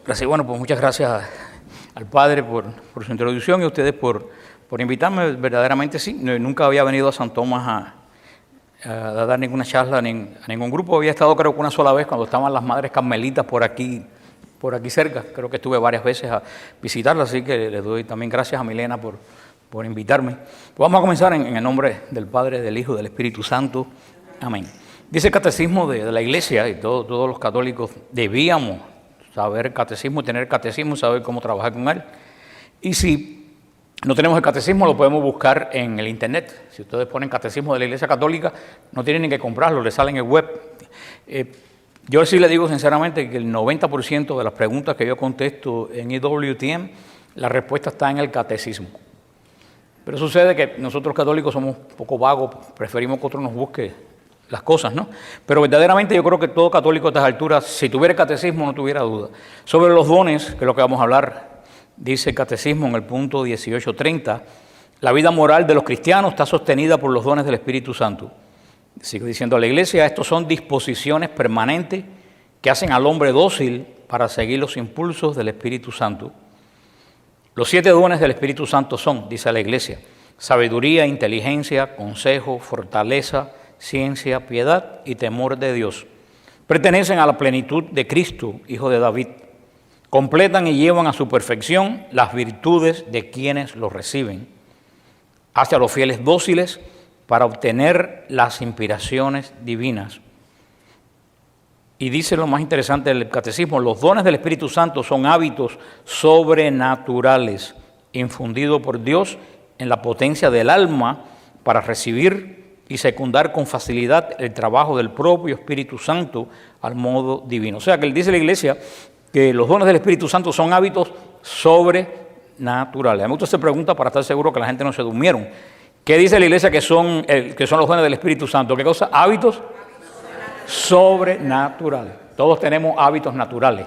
Gracias. Bueno, pues muchas gracias al Padre por su introducción y a ustedes por invitarme. Verdaderamente sí, nunca había venido a San Tomás a dar ninguna charla a ningún grupo. Había estado creo que una sola vez cuando estaban las Madres Carmelitas por aquí cerca. Creo que estuve varias veces a visitarlas, así que les doy también gracias a Milena por invitarme. Pues vamos a comenzar en el nombre del Padre, del Hijo y del Espíritu Santo. Amén. Dice el Catecismo de la Iglesia, y todos los católicos debíamos saber el catecismo, tener catecismo, saber cómo trabajar con él. Y si no tenemos el catecismo, lo podemos buscar en el internet. Si ustedes ponen catecismo de la Iglesia Católica, no tienen ni que comprarlo, le sale en el web. Yo sí le digo sinceramente que el 90% de las preguntas que yo contesto en EWTN, la respuesta está en el catecismo. Pero sucede que nosotros católicos somos un poco vagos, preferimos que otro nos busque las cosas, ¿no? Pero verdaderamente yo creo que todo católico a estas alturas, si tuviera el catecismo, no tuviera duda. Sobre los dones, que es lo que vamos a hablar, dice el catecismo en el punto 1830, la vida moral de los cristianos está sostenida por los dones del Espíritu Santo. Sigo diciendo a la Iglesia, estos son disposiciones permanentes que hacen al hombre dócil para seguir los impulsos del Espíritu Santo. Los 7 dones del Espíritu Santo son, dice la Iglesia, sabiduría, inteligencia, consejo, fortaleza, ciencia, piedad y temor de Dios. Pertenecen a la plenitud de Cristo, Hijo de David. Completan y llevan a su perfección las virtudes de quienes los reciben. Hace a los fieles dóciles para obtener las inspiraciones divinas. Y dice lo más interesante del catecismo, los dones del Espíritu Santo son hábitos sobrenaturales infundidos por Dios en la potencia del alma para recibir y secundar con facilidad el trabajo del propio Espíritu Santo al modo divino. O sea que dice la Iglesia que los dones del Espíritu Santo son hábitos sobrenaturales. A mí me gusta hacer preguntas para estar seguro que la gente no se durmieron. ¿Qué dice la Iglesia que son los dones del Espíritu Santo? ¿Qué cosa? Hábitos sobrenaturales. Todos tenemos hábitos naturales,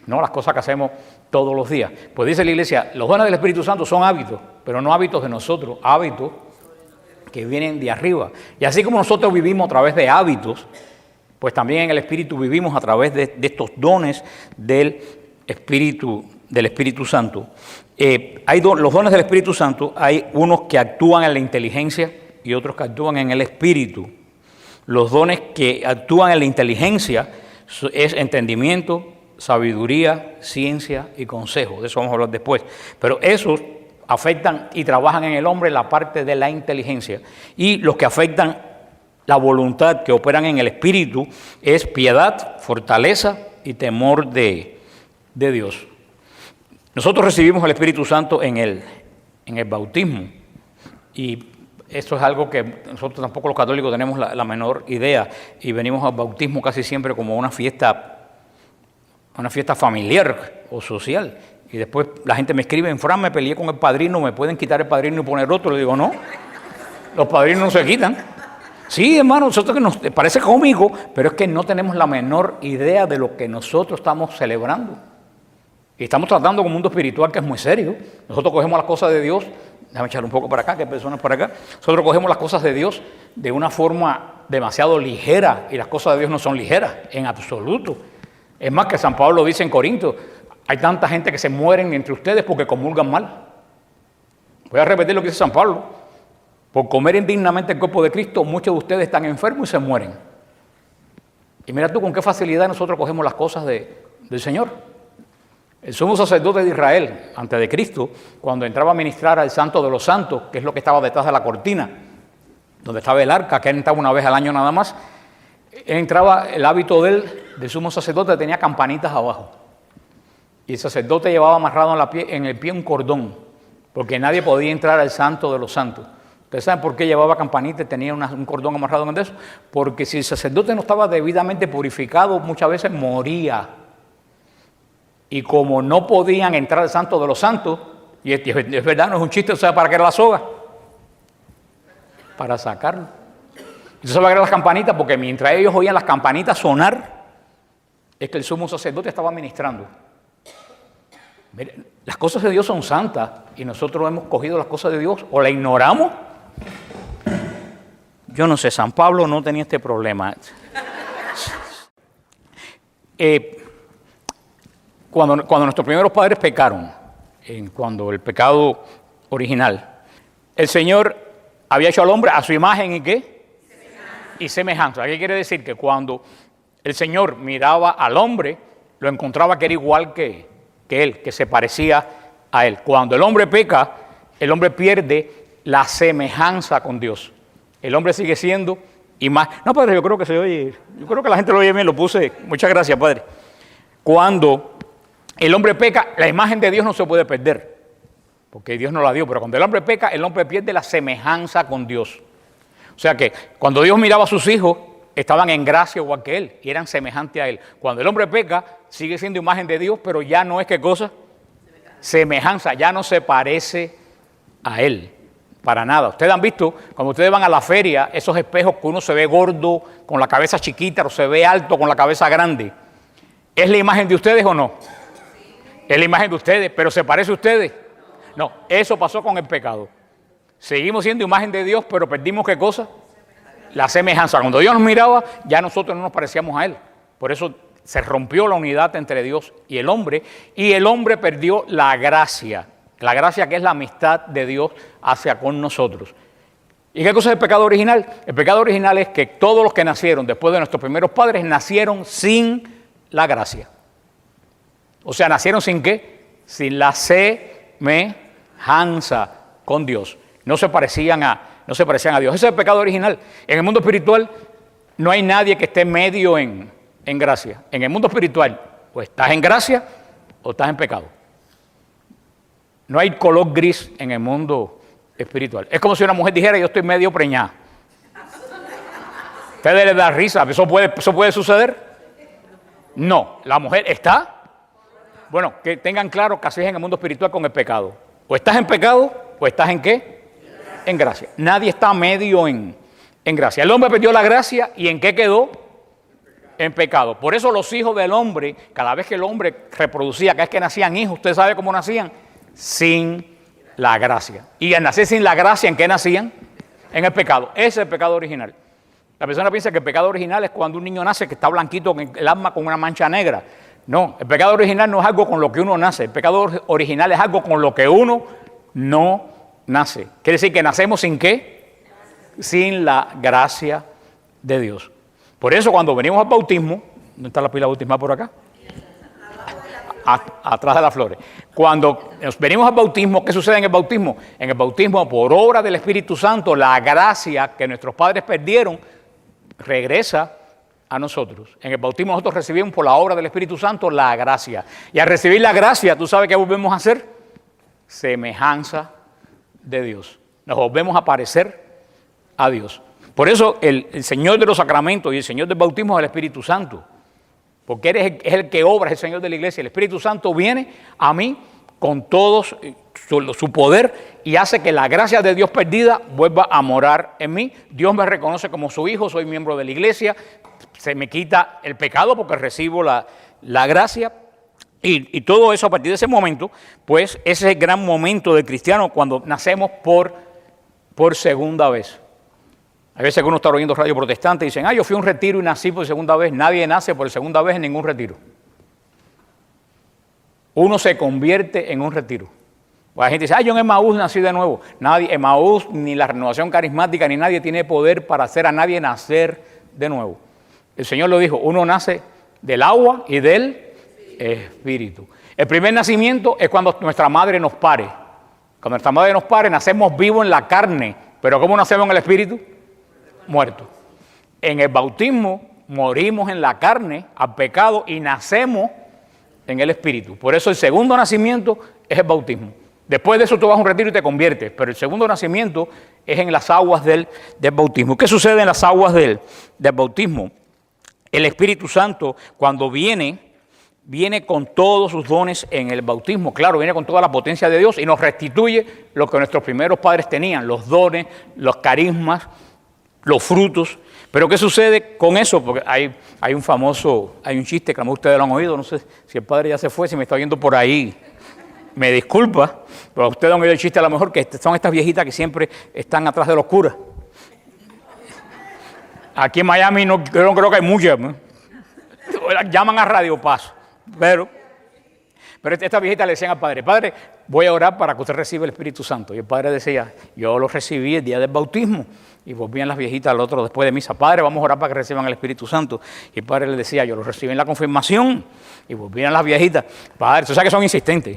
¿no? Las cosas que hacemos todos los días. Pues dice la Iglesia, los dones del Espíritu Santo son hábitos, pero no hábitos de nosotros, hábitos que vienen de arriba. Y así como nosotros vivimos a través de hábitos, pues también en el Espíritu vivimos a través de estos dones del Espíritu Santo. Los dones del Espíritu Santo, hay unos que actúan en la inteligencia y otros que actúan en el Espíritu. Los dones que actúan en la inteligencia es entendimiento, sabiduría, ciencia y consejo. De eso vamos a hablar después. Pero esos afectan y trabajan en el hombre la parte de la inteligencia. Y los que afectan la voluntad, que operan en el espíritu, es piedad, fortaleza y temor de Dios. Nosotros recibimos el Espíritu Santo en el bautismo. Y esto es algo que nosotros tampoco los católicos tenemos la menor idea. Y venimos al bautismo casi siempre como una fiesta familiar o social. Y después la gente me escribe, Fran, me peleé con el padrino, ¿me pueden quitar el padrino y poner otro? Le digo, no, los padrinos no se quitan. Sí, hermano, nosotros que nos parece cómico, pero es que no tenemos la menor idea de lo que nosotros estamos celebrando. Y estamos tratando con un mundo espiritual que es muy serio. Nosotros cogemos las cosas de Dios, déjame echar un poco para acá, que hay personas por acá. Nosotros cogemos las cosas de Dios de una forma demasiado ligera, y las cosas de Dios no son ligeras, en absoluto. Es más que San Pablo dice en Corinto, hay tanta gente que se mueren entre ustedes porque comulgan mal. Voy a repetir lo que dice San Pablo. Por comer indignamente el cuerpo de Cristo, muchos de ustedes están enfermos y se mueren. Y mira tú con qué facilidad nosotros cogemos las cosas del Señor. El sumo sacerdote de Israel, antes de Cristo, cuando entraba a ministrar al Santo de los Santos, que es lo que estaba detrás de la cortina, donde estaba el arca, que él entraba una vez al año nada más, entraba, el hábito del sumo sacerdote tenía campanitas abajo. Y el sacerdote llevaba amarrado en el pie un cordón, porque nadie podía entrar al Santo de los Santos. ¿Ustedes saben por qué llevaba campanita y tenía un cordón amarrado en eso? Porque si el sacerdote no estaba debidamente purificado, muchas veces moría. Y como no podían entrar al Santo de los Santos, y es verdad, no es un chiste, ¿sabes para qué era la soga? Para sacarlo. Entonces se va a las campanitas, porque mientras ellos oían las campanitas sonar, es que el sumo sacerdote estaba ministrando. Miren, las cosas de Dios son santas y nosotros hemos cogido las cosas de Dios o la ignoramos. Yo no sé, San Pablo no tenía este problema. cuando nuestros primeros padres pecaron, cuando el pecado original, el Señor había hecho al hombre a su imagen y ¿qué? Y semejanza. ¿Qué quiere decir? Que cuando el Señor miraba al hombre, lo encontraba que era igual que él, que se parecía a él. Cuando el hombre peca, el hombre pierde la semejanza con Dios. El hombre sigue siendo imagen. No, padre, yo creo que se oye, yo creo que la gente lo oye bien, lo puse. Muchas gracias, padre. Cuando el hombre peca, la imagen de Dios no se puede perder, porque Dios no la dio, pero cuando el hombre peca, el hombre pierde la semejanza con Dios. O sea que cuando Dios miraba a sus hijos, estaban en gracia igual que Él, y eran semejantes a Él. Cuando el hombre peca, sigue siendo imagen de Dios, pero ya no es ¿qué cosa? Semejanza, ya no se parece a Él, para nada. Ustedes han visto, cuando ustedes van a la feria, esos espejos que uno se ve gordo, con la cabeza chiquita, o se ve alto, con la cabeza grande. ¿Es la imagen de ustedes o no? Es la imagen de ustedes, pero ¿se parece a ustedes? No, eso pasó con el pecado. Seguimos siendo imagen de Dios, pero perdimos ¿qué cosa? La semejanza. Cuando Dios nos miraba, ya nosotros no nos parecíamos a Él. Por eso se rompió la unidad entre Dios y el hombre perdió la gracia que es la amistad de Dios hacia con nosotros. ¿Y qué cosa es el pecado original? El pecado original es que todos los que nacieron después de nuestros primeros padres nacieron sin la gracia. O sea, nacieron sin ¿qué? Sin la semejanza con Dios. No se parecían a Dios. Ese es el pecado original. En el mundo espiritual no hay nadie que esté medio en gracia. En el mundo espiritual o estás en gracia o estás en pecado. No hay color gris en el mundo espiritual. Es como si una mujer dijera, yo estoy medio preñada. ¿Ustedes les da risa? ¿Eso puede suceder? No, la mujer está. Bueno, que tengan claro que así es en el mundo espiritual con el pecado. O estás en pecado o estás en ¿qué? En gracia. Nadie está medio en gracia. El hombre perdió la gracia y ¿en qué quedó? En pecado. Por eso los hijos del hombre, cada vez que el hombre reproducía, cada vez que nacían hijos, ¿usted sabe cómo nacían? Sin la gracia. Y al nacer sin la gracia, ¿en qué nacían? En el pecado. Ese es el pecado original. La persona piensa que el pecado original es cuando un niño nace que está blanquito, el alma con una mancha negra. No, el pecado original no es algo con lo que uno nace. El pecado original es algo con lo que uno no nace. Quiere decir que nacemos sin ¿qué? Sin la gracia de Dios. Por eso cuando venimos al bautismo, ¿dónde está la pila bautismal por acá? Atrás de las flores. Cuando nos venimos al bautismo, ¿qué sucede en el bautismo? En el bautismo, por obra del Espíritu Santo, la gracia que nuestros padres perdieron regresa a nosotros. En el bautismo nosotros recibimos por la obra del Espíritu Santo la gracia. Y al recibir la gracia, ¿tú sabes qué volvemos a hacer? Semejanza de Dios. Nos volvemos a parecer a Dios. Por eso el Señor de los sacramentos y el Señor del bautismo es el Espíritu Santo. Porque es el que obra, es el Señor de la iglesia. El Espíritu Santo viene a mí con todo su poder y hace que la gracia de Dios perdida vuelva a morar en mí. Dios me reconoce como su hijo, soy miembro de la iglesia. Se me quita el pecado porque recibo la gracia. Y todo eso a partir de ese momento, pues ese es el gran momento del cristiano cuando nacemos por segunda vez. Hay veces que uno está oyendo radio protestante y dicen, yo fui a un retiro y nací por segunda vez. Nadie nace por segunda vez en ningún retiro. Uno se convierte en un retiro. La gente dice, yo en Emaús nací de nuevo. Nadie, Emaús, ni la renovación carismática, ni nadie tiene poder para hacer a nadie nacer de nuevo. El Señor lo dijo, uno nace del agua y del Espíritu. El primer nacimiento es cuando nuestra madre nos pare. Cuando nuestra madre nos pare, nacemos vivos en la carne. Pero ¿cómo nacemos en el Espíritu? Muertos. En el bautismo morimos en la carne al pecado y nacemos en el Espíritu. Por eso el segundo nacimiento es el bautismo. Después de eso tú vas a un retiro y te conviertes, pero el segundo nacimiento es en las aguas del bautismo. ¿Qué sucede en las aguas del bautismo? El Espíritu Santo, cuando viene con todos sus dones en el bautismo. Claro, viene con toda la potencia de Dios y nos restituye lo que nuestros primeros padres tenían, los dones, los carismas, los frutos. Pero ¿qué sucede con eso? Porque hay un chiste que a lo mejor ustedes lo han oído, no sé si el padre ya se fue, si me está viendo por ahí, me disculpa, pero ustedes han oído el chiste a lo mejor que son estas viejitas que siempre están atrás de los curas. Aquí en Miami yo no creo que hay muchas, ¿no? Llaman a Radio Paz, pero Pero esta viejita le decían al padre, padre, voy a orar para que usted reciba el Espíritu Santo. Y el padre decía, yo lo recibí el día del bautismo. Y volvían las viejitas al otro después de misa, padre, vamos a orar para que reciban el Espíritu Santo. Y el padre le decía, yo lo recibí en la confirmación. Y volvían las viejitas, padre, tú sabes que son insistentes.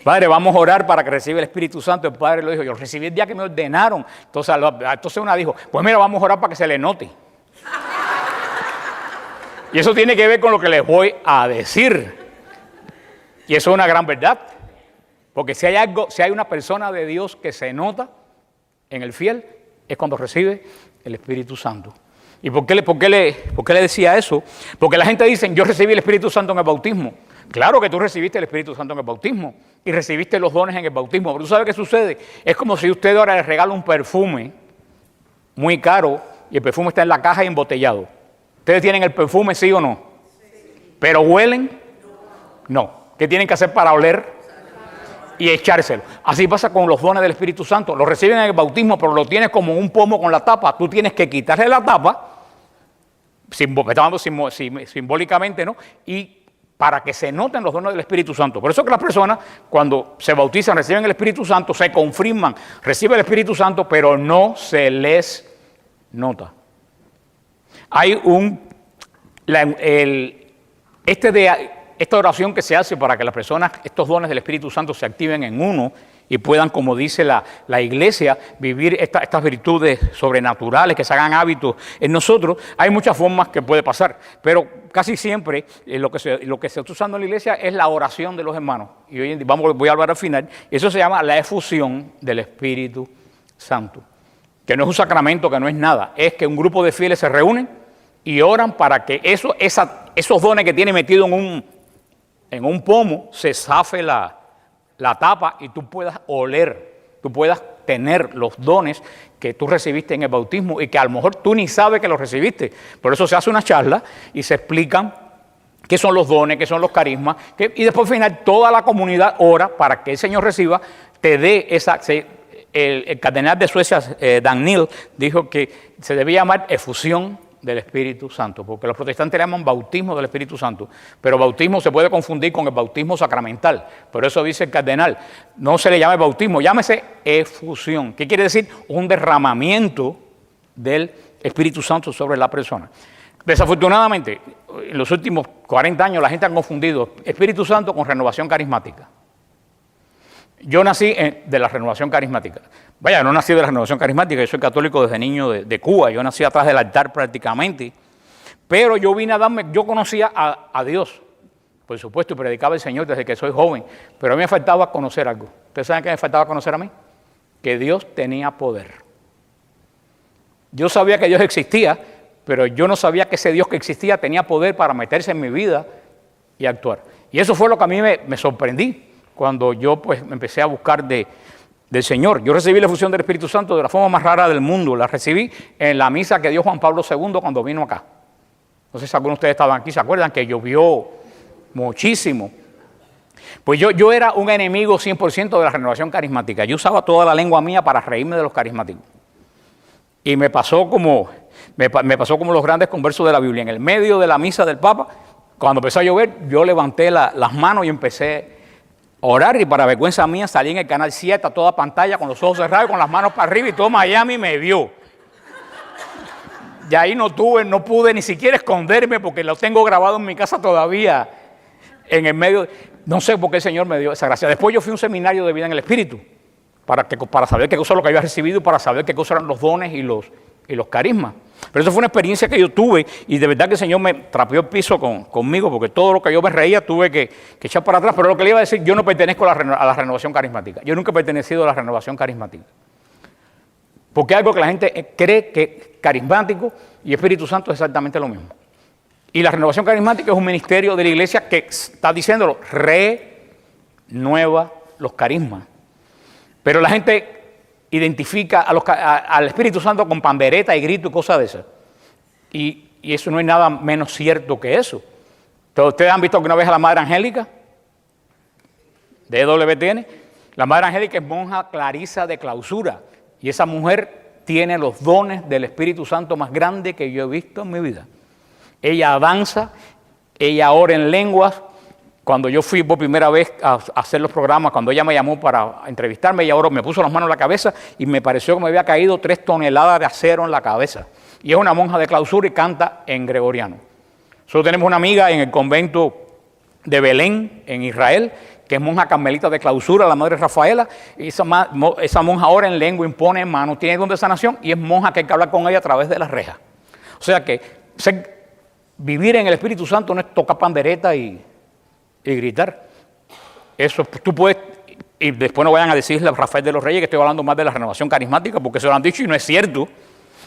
Padre, vamos a orar para que reciba el Espíritu Santo. El padre lo dijo, yo lo recibí el día que me ordenaron. Entonces una dijo, pues mira, vamos a orar para que se le note. Y eso tiene que ver con lo que les voy a decir. Y eso es una gran verdad. Porque si hay una persona de Dios que se nota en el fiel, es cuando recibe el Espíritu Santo. ¿Y por qué le decía eso? Porque la gente dice, yo recibí el Espíritu Santo en el bautismo. Claro que tú recibiste el Espíritu Santo en el bautismo y recibiste los dones en el bautismo. Pero ¿tú sabes qué sucede? Es como si usted ahora le regala un perfume muy caro y el perfume está en la caja y embotellado. ¿Ustedes tienen el perfume, sí o no? Sí. ¿Pero huelen? No. ¿Qué tienen que hacer para oler? Y echárselo. Así pasa con los dones del Espíritu Santo. Lo reciben en el bautismo, pero lo tienes como un pomo con la tapa. Tú tienes que quitarle la tapa, simbólicamente, ¿no? Y para que se noten los dones del Espíritu Santo. Por eso que las personas, cuando se bautizan, reciben el Espíritu Santo, se confirman, reciben el Espíritu Santo, pero no se les nota. Hay esta oración que se hace para que las personas, estos dones del Espíritu Santo se activen en uno y puedan, como dice la iglesia, vivir estas virtudes sobrenaturales, que se hagan hábitos en nosotros. Hay muchas formas que puede pasar, pero casi siempre lo que se está usando en la iglesia es la oración de los hermanos. Y hoy en día, voy a hablar al final, eso se llama la efusión del Espíritu Santo, que no es un sacramento, que no es nada, es que un grupo de fieles se reúnen y oran para que esos dones que tiene metido en un pomo se zafe la tapa y tú puedas oler, tú puedas tener los dones que tú recibiste en el bautismo y que a lo mejor tú ni sabes que los recibiste. Por eso se hace una charla y se explican qué son los dones, qué son los carismas, y después al final toda la comunidad ora para que el Señor reciba, te dé el cardenal de Suecia, Dan Neil, dijo que se debía llamar efusión del Espíritu Santo, porque los protestantes le llaman bautismo del Espíritu Santo, pero bautismo se puede confundir con el bautismo sacramental. Por eso dice el cardenal, no se le llame bautismo, llámese efusión. ¿Qué quiere decir? Un derramamiento del Espíritu Santo sobre la persona. Desafortunadamente, en los últimos 40 años la gente ha confundido Espíritu Santo con renovación carismática. Yo nací de la renovación carismática. Vaya, no nací de la renovación carismática, yo soy católico desde niño de Cuba, yo nací atrás del altar prácticamente, pero yo conocía a Dios, por supuesto, y predicaba el Señor desde que soy joven, pero a mí me faltaba conocer algo. ¿Ustedes saben qué me faltaba conocer a mí? Que Dios tenía poder. Yo sabía que Dios existía, pero yo no sabía que ese Dios que existía tenía poder para meterse en mi vida y actuar. Y eso fue lo que a mí me sorprendí cuando yo pues me empecé a buscar del Señor. Yo recibí la efusión del Espíritu Santo de la forma más rara del mundo. La recibí en la misa que dio Juan Pablo II cuando vino acá. No sé si algunos de ustedes estaban aquí, ¿se acuerdan? Que llovió muchísimo. Pues yo era un enemigo 100% de la renovación carismática. Yo usaba toda la lengua mía para reírme de los carismáticos. Y me pasó como los grandes conversos de la Biblia. En el medio de la misa del Papa, cuando empezó a llover, yo levanté las manos y empecé orar, y para vergüenza mía salí en el canal 7 a toda pantalla con los ojos cerrados, con las manos para arriba, y todo Miami me vio. Y ahí no pude ni siquiera esconderme porque lo tengo grabado en mi casa todavía, en el medio. No sé por qué el Señor me dio esa gracia. Después yo fui a un seminario de vida en el Espíritu para saber qué cosa es lo que había recibido y para saber qué cosas eran los dones y los carismas. Pero eso fue una experiencia que yo tuve y de verdad que el Señor me trapeó el piso conmigo, porque todo lo que yo me reía tuve que echar para atrás. Pero lo que le iba a decir, yo no pertenezco a la renovación carismática. Yo nunca he pertenecido a la renovación carismática. Porque es algo que la gente cree que carismático y Espíritu Santo es exactamente lo mismo. Y la renovación carismática es un ministerio de la iglesia que está diciéndolo, renueva los carismas. Pero la gente identifica al Espíritu Santo con pandereta y grito y cosas de esas. Y eso no es nada menos cierto que eso. Entonces, ¿ustedes han visto alguna vez a la Madre Angélica? De EWTN. La Madre Angélica es monja clarisa de clausura. Y esa mujer tiene los dones del Espíritu Santo más grandes que yo he visto en mi vida. Ella avanza, ella ora en lenguas, Cuando yo fui por primera vez a hacer los programas, cuando ella me llamó para entrevistarme, ella ahora me puso las manos en la cabeza y me pareció que me había caído 3 toneladas de acero en la cabeza. Y es una monja de clausura y canta en gregoriano. Nosotros tenemos una amiga en el convento de Belén, en Israel, que es monja carmelita de clausura, la madre Rafaela, y esa monja ahora en lengua impone manos, tiene don de sanación y es monja que hay que hablar con ella a través de las rejas. O sea que vivir en el Espíritu Santo no es tocar pandereta y gritar. Eso tú puedes, y después no vayan a decirle a Rafael de los Reyes que estoy hablando más de la renovación carismática, porque se lo han dicho y no es cierto.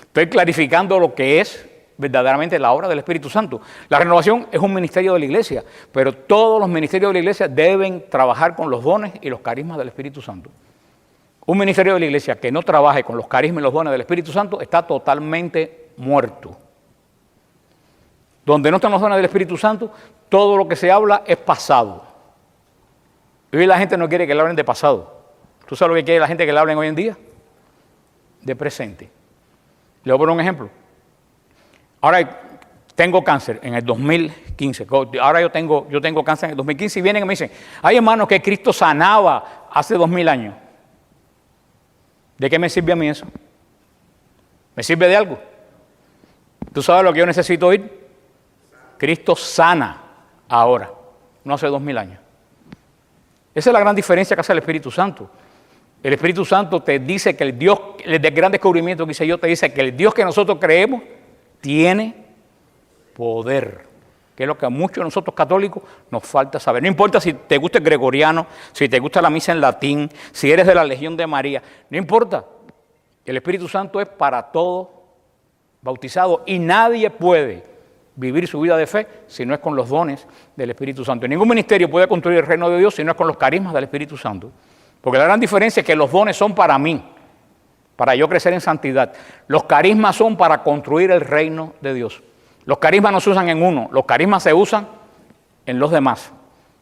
Estoy clarificando lo que es verdaderamente la obra del Espíritu Santo. La renovación es un ministerio de la iglesia, pero todos los ministerios de la iglesia deben trabajar con los dones y los carismas del Espíritu Santo. Un ministerio de la iglesia que no trabaje con los carismas y los dones del Espíritu Santo está totalmente muerto. Donde no están los dones del Espíritu Santo, todo lo que se habla es pasado. Y hoy la gente no quiere que le hablen de pasado. ¿Tú sabes lo que quiere la gente que le hablen hoy en día? De presente. Le voy a poner un ejemplo. Ahora tengo cáncer en el 2015. Ahora yo tengo cáncer en el 2015 y vienen y me dicen, hay hermanos que Cristo sanaba hace 2000 años. ¿De qué me sirve a mí eso? ¿Me sirve de algo? ¿Tú sabes lo que yo necesito oír? Cristo sana ahora, no hace 2000 años. Esa es la gran diferencia que hace el Espíritu Santo. El Espíritu Santo te dice que el Dios, el gran descubrimiento que hice yo, te dice que el Dios que nosotros creemos tiene poder, que es lo que a muchos de nosotros católicos nos falta saber. No importa si te gusta el gregoriano, si te gusta la misa en latín, si eres de la Legión de María, no importa. El Espíritu Santo es para todos bautizados y nadie puede vivir su vida de fe si no es con los dones del Espíritu Santo. Ningún ministerio puede construir el reino de Dios si no es con los carismas del Espíritu Santo. Porque la gran diferencia es que los dones son para mí, para yo crecer en santidad. Los carismas son para construir el reino de Dios. Los carismas no se usan en uno, los carismas se usan en los demás.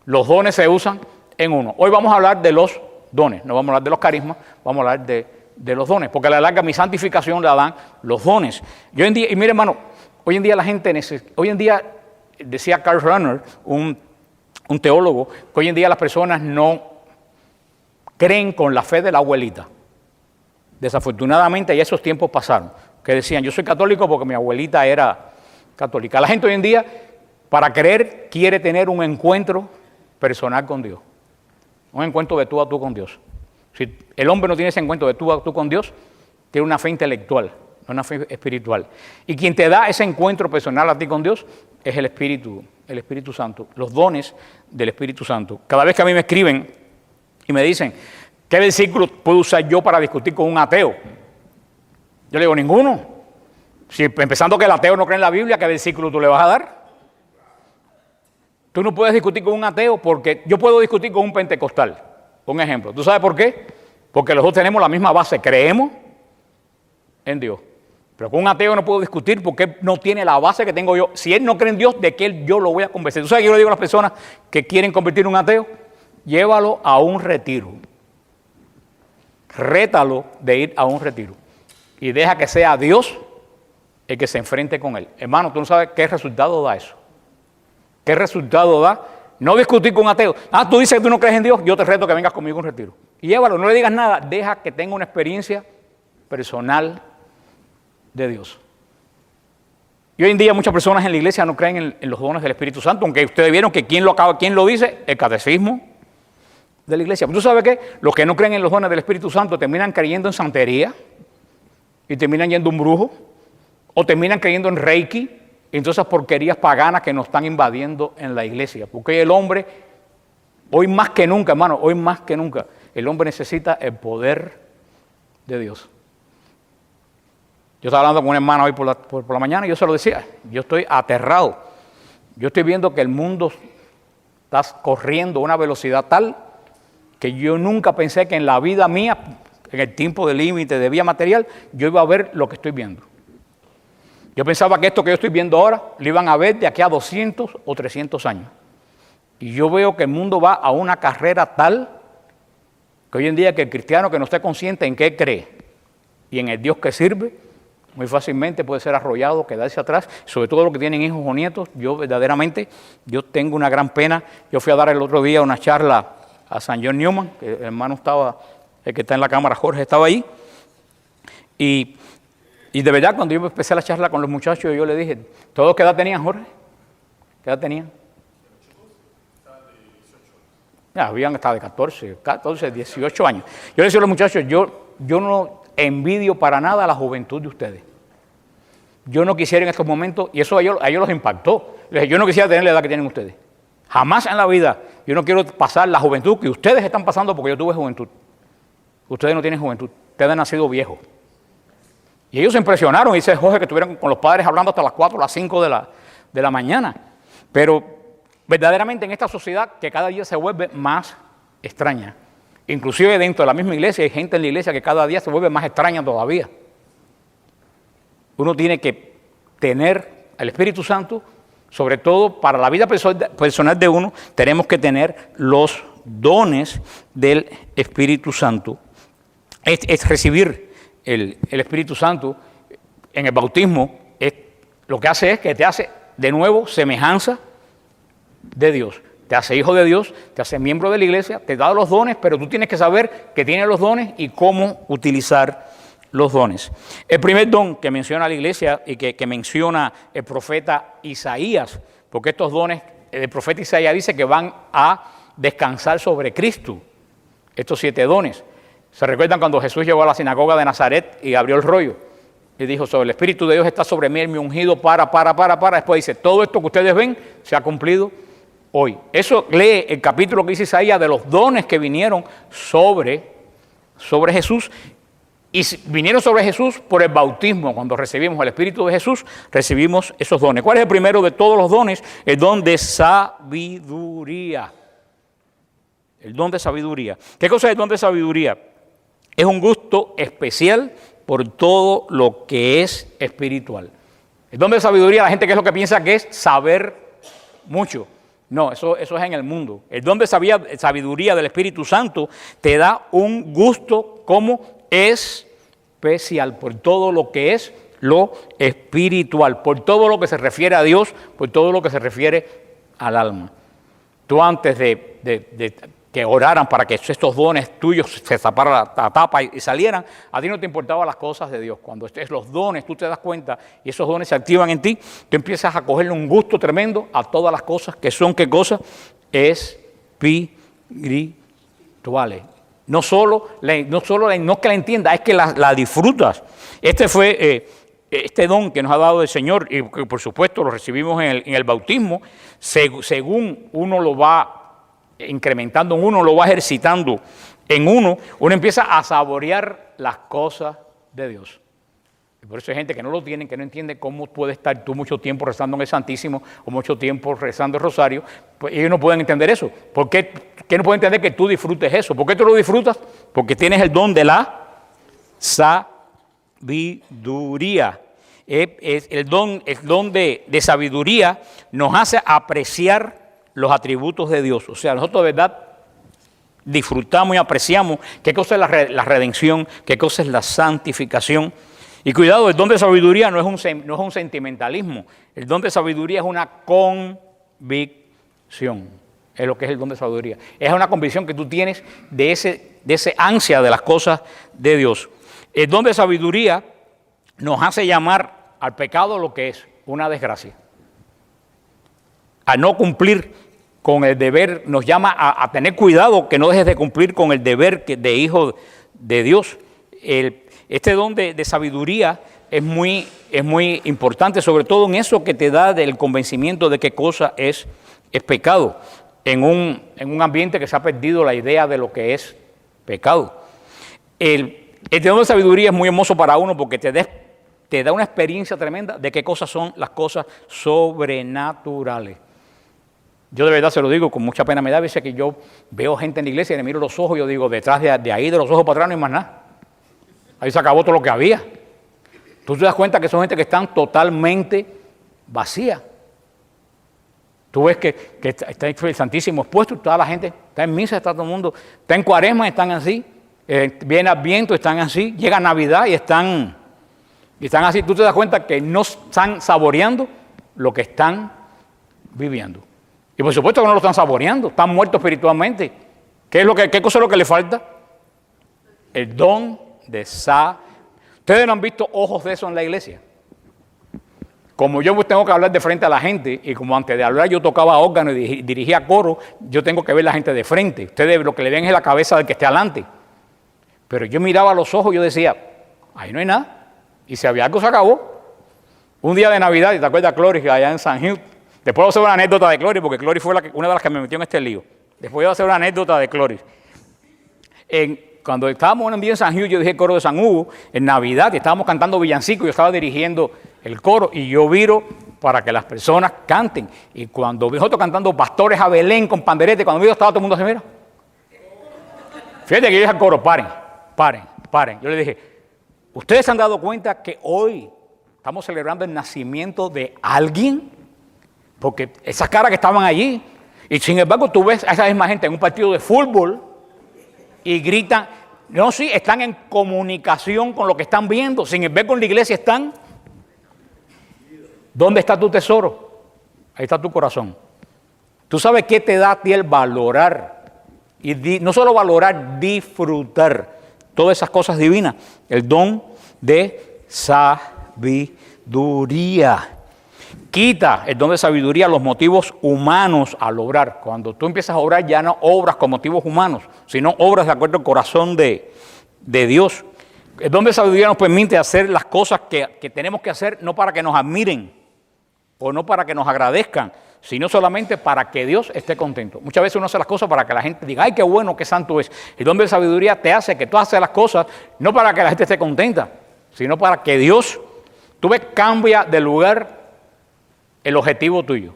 Los dones se usan en uno. Hoy vamos a hablar de los dones, no vamos a hablar de los carismas, vamos a hablar de los dones, porque a la larga mi santificación la dan los dones. Yo en día, y mire hermano, hoy en día la gente hoy en día, decía Karl Rahner, un teólogo, que hoy en día las personas no creen con la fe de la abuelita. Desafortunadamente ya esos tiempos pasaron, que decían, yo soy católico porque mi abuelita era católica. La gente hoy en día, para creer, quiere tener un encuentro personal con Dios. Un encuentro de tú a tú con Dios. Si el hombre no tiene ese encuentro de tú a tú con Dios, tiene una fe intelectual, no una fe espiritual. Y quien te da ese encuentro personal a ti con Dios es el Espíritu Santo, los dones del Espíritu Santo. Cada vez que a mí me escriben y me dicen, ¿qué versículo puedo usar yo para discutir con un ateo? Yo le digo, ninguno. Si empezando que el ateo no cree en la Biblia, ¿qué versículo tú le vas a dar? Tú no puedes discutir con un ateo porque yo puedo discutir con un pentecostal. Un ejemplo. ¿Tú sabes por qué? Porque los dos tenemos la misma base, creemos en Dios. Pero con un ateo no puedo discutir porque él no tiene la base que tengo yo. Si él no cree en Dios, ¿de qué yo lo voy a convencer? ¿Tú sabes qué yo le digo a las personas que quieren convertir en un ateo? Llévalo a un retiro. Rétalo de ir a un retiro. Y deja que sea Dios el que se enfrente con él. Hermano, tú no sabes qué resultado da eso. ¿Qué resultado da? No discutir con un ateo. Ah, tú dices que tú no crees en Dios, yo te reto que vengas conmigo a un retiro. Y llévalo, no le digas nada, deja que tenga una experiencia personal de Dios. Y hoy en día muchas personas en la iglesia no creen en los dones del Espíritu Santo, aunque ustedes vieron que ¿quién lo dice? El catecismo de la iglesia. ¿Tú sabes qué? Los que no creen en los dones del Espíritu Santo terminan creyendo en santería y terminan yendo a un brujo o terminan creyendo en Reiki y en todas esas porquerías paganas que nos están invadiendo en la iglesia. Porque el hombre, hoy más que nunca, hermano, hoy más que nunca, el hombre necesita el poder de Dios. Yo estaba hablando con una hermana hoy por la mañana y yo se lo decía, yo estoy aterrado. Yo estoy viendo que el mundo está corriendo a una velocidad tal que yo nunca pensé que en la vida mía, en el tiempo de límite de vida material, yo iba a ver lo que estoy viendo. Yo pensaba que esto que yo estoy viendo ahora lo iban a ver de aquí a 200 o 300 años. Y yo veo que el mundo va a una carrera tal que hoy en día que el cristiano que no esté consciente en qué cree y en el Dios que sirve, muy fácilmente puede ser arrollado, quedarse atrás, sobre todo los que tienen hijos o nietos. Yo verdaderamente, yo tengo una gran pena. Yo fui a dar el otro día una charla a San John Newman, que el hermano estaba, el que está en la cámara, Jorge, estaba ahí. Y de verdad, cuando yo empecé la charla con los muchachos, yo le dije, ¿todos qué edad tenían, Jorge? ¿Qué edad tenían? Ya, habían hasta de 14, 18 años. Yo le decía a los muchachos, yo no envidio para nada a la juventud de ustedes. Yo no quisiera en estos momentos, y eso a ellos los impactó. Les dije, yo no quisiera tener la edad que tienen ustedes. Jamás en la vida. Yo no quiero pasar la juventud que ustedes están pasando porque yo tuve juventud. Ustedes no tienen juventud. Ustedes han nacido viejos. Y ellos se impresionaron, dice Jorge, que estuvieron con los padres hablando hasta las 4 o las 5 de la mañana. Pero verdaderamente en esta sociedad que cada día se vuelve más extraña. Inclusive dentro de la misma iglesia hay gente en la iglesia que cada día se vuelve más extraña todavía. Uno tiene que tener el Espíritu Santo, sobre todo para la vida personal de uno, tenemos que tener los dones del Espíritu Santo. Es recibir el Espíritu Santo en el bautismo, lo que hace es que te hace de nuevo semejanza de Dios. Te hace hijo de Dios, te hace miembro de la iglesia, te da los dones, pero tú tienes que saber que tienes los dones y cómo utilizar los dones. El primer don que menciona la iglesia y que menciona el profeta Isaías, porque estos dones, el profeta Isaías dice que van a descansar sobre Cristo, estos 7 dones. ¿Se recuerdan cuando Jesús llegó a la sinagoga de Nazaret y abrió el rollo? Y dijo, sobre el Espíritu de Dios está sobre mí, mi ungido para. Después dice, todo esto que ustedes ven se ha cumplido hoy. Eso lee el capítulo que dice Isaías de los dones que vinieron sobre Jesús. Y vinieron sobre Jesús por el bautismo. Cuando recibimos el Espíritu de Jesús, recibimos esos dones. ¿Cuál es el primero de todos los dones? El don de sabiduría. El don de sabiduría. ¿Qué cosa es el don de sabiduría? Es un gusto especial por todo lo que es espiritual. El don de sabiduría, la gente que es lo que piensa que es saber mucho. No, eso es en el mundo. El don de sabiduría del Espíritu Santo te da un gusto como especial por todo lo que es lo espiritual, por todo lo que se refiere a Dios, por todo lo que se refiere al alma. Tú antes de que oraran para que estos dones tuyos se taparan la tapa y salieran, a ti no te importaban las cosas de Dios. Cuando los dones, tú te das cuenta y esos dones se activan en ti, tú empiezas a cogerle un gusto tremendo a todas las cosas que son, ¿qué cosas? Espirituales. No que la entiendas, es que la disfrutas. Este fue este don que nos ha dado el Señor y que por supuesto lo recibimos en el bautismo, según uno lo va incrementando en uno, lo va ejercitando en uno empieza a saborear las cosas de Dios. Y por eso hay gente que no lo tiene, que no entiende cómo puede estar tú mucho tiempo rezando en el Santísimo o mucho tiempo rezando el Rosario. Pues ellos no pueden entender eso. ¿Por qué no pueden entender que tú disfrutes eso? ¿Por qué tú lo disfrutas? Porque tienes el don de la sabiduría. El don de sabiduría nos hace apreciar los atributos de Dios. O sea, nosotros de verdad disfrutamos y apreciamos qué cosa es la redención, qué cosa es la santificación. Y cuidado, el don de sabiduría no es un sentimentalismo. El don de sabiduría es una convicción. Es lo que es el don de sabiduría. Es una convicción que tú tienes de ese ansia de las cosas de Dios. El don de sabiduría nos hace llamar al pecado lo que es una desgracia. A no cumplir con el deber, nos llama a tener cuidado que no dejes de cumplir con el deber de hijo de Dios. Este don de sabiduría es muy importante, sobre todo en eso que te da del convencimiento de qué cosa es pecado, en un ambiente que se ha perdido la idea de lo que es pecado. Este don de sabiduría es muy hermoso para uno porque te da una experiencia tremenda de qué cosas son las cosas sobrenaturales. Yo de verdad se lo digo, con mucha pena me da, a veces que yo veo gente en la iglesia y le miro los ojos y yo digo, detrás de ahí, de los ojos para atrás no hay más nada. Ahí se acabó todo lo que había. Tú te das cuenta que son gente que están totalmente vacía. Tú ves que está el Santísimo expuesto, toda la gente está en misa, está todo el mundo, está en Cuaresma, están así, viene Adviento, están así, llega Navidad y están Y están así, tú te das cuenta que no están saboreando lo que están viviendo. Y por supuesto que no lo están saboreando, están muertos espiritualmente. ¿Qué cosa es lo que le falta? El don de Ustedes no han visto ojos de eso en la iglesia. Como yo tengo que hablar de frente a la gente, y como antes de hablar yo tocaba órgano y dirigía coro, yo tengo que ver a la gente de frente. Ustedes lo que le ven es la cabeza del que esté adelante. Pero yo miraba a los ojos y yo decía, ahí no hay nada. Y si había algo, se acabó. Un día de Navidad, y te acuerdas, Cloris, allá en San Hugh. Después voy a hacer una anécdota de Cloris, porque Cloris fue una de las que me metió en este lío. Después voy a hacer una anécdota de Cloris. Cuando estábamos un día en San Hugh, yo dije el coro de San Hugo, en Navidad, y estábamos cantando villancicos, yo estaba dirigiendo el coro, y yo viro para que las personas canten. Y cuando vi nosotros cantando Pastores a Belén con panderete, cuando vi estaba todo el mundo así, mira. Fíjate que yo dije al coro, paren. Yo le dije, ¿ustedes se han dado cuenta que hoy estamos celebrando el nacimiento de alguien? Porque esas caras que estaban allí, y sin embargo tú ves a esa misma gente en un partido de fútbol y gritan, no, sí, están en comunicación con lo que están viendo, sin embargo en la iglesia están. ¿Dónde está tu tesoro? Ahí está tu corazón. ¿Tú sabes qué te da a ti el valorar? Y no solo valorar, disfrutar todas esas cosas divinas. El don de sabiduría. Quita el don de sabiduría los motivos humanos al obrar. Cuando tú empiezas a obrar ya no obras con motivos humanos, sino obras de acuerdo al corazón de Dios. El don de sabiduría nos permite hacer las cosas que tenemos que hacer, no para que nos admiren o no para que nos agradezcan, sino solamente para que Dios esté contento. Muchas veces uno hace las cosas para que la gente diga, ay, qué bueno, qué santo es. El don de sabiduría te hace que tú haces las cosas no para que la gente esté contenta, sino para que Dios, tú ves, cambia de lugar el objetivo tuyo.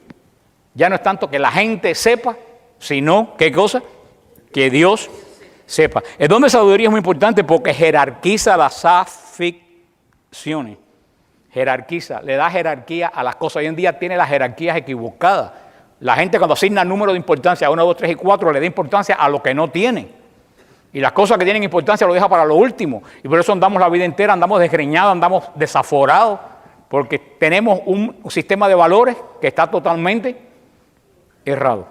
Ya no es tanto que la gente sepa, sino, ¿qué cosa? Que Dios sepa. El don de sabiduría es muy importante porque jerarquiza las aficiones. Jerarquiza, le da jerarquía a las cosas. Hoy en día tiene las jerarquías equivocadas. La gente cuando asigna número de importancia, 1, 2, 3 y 4, le da importancia a lo que no tiene. Y las cosas que tienen importancia lo deja para lo último. Y por eso andamos la vida entera, andamos desgreñados, andamos desaforados, porque tenemos un sistema de valores que está totalmente errado.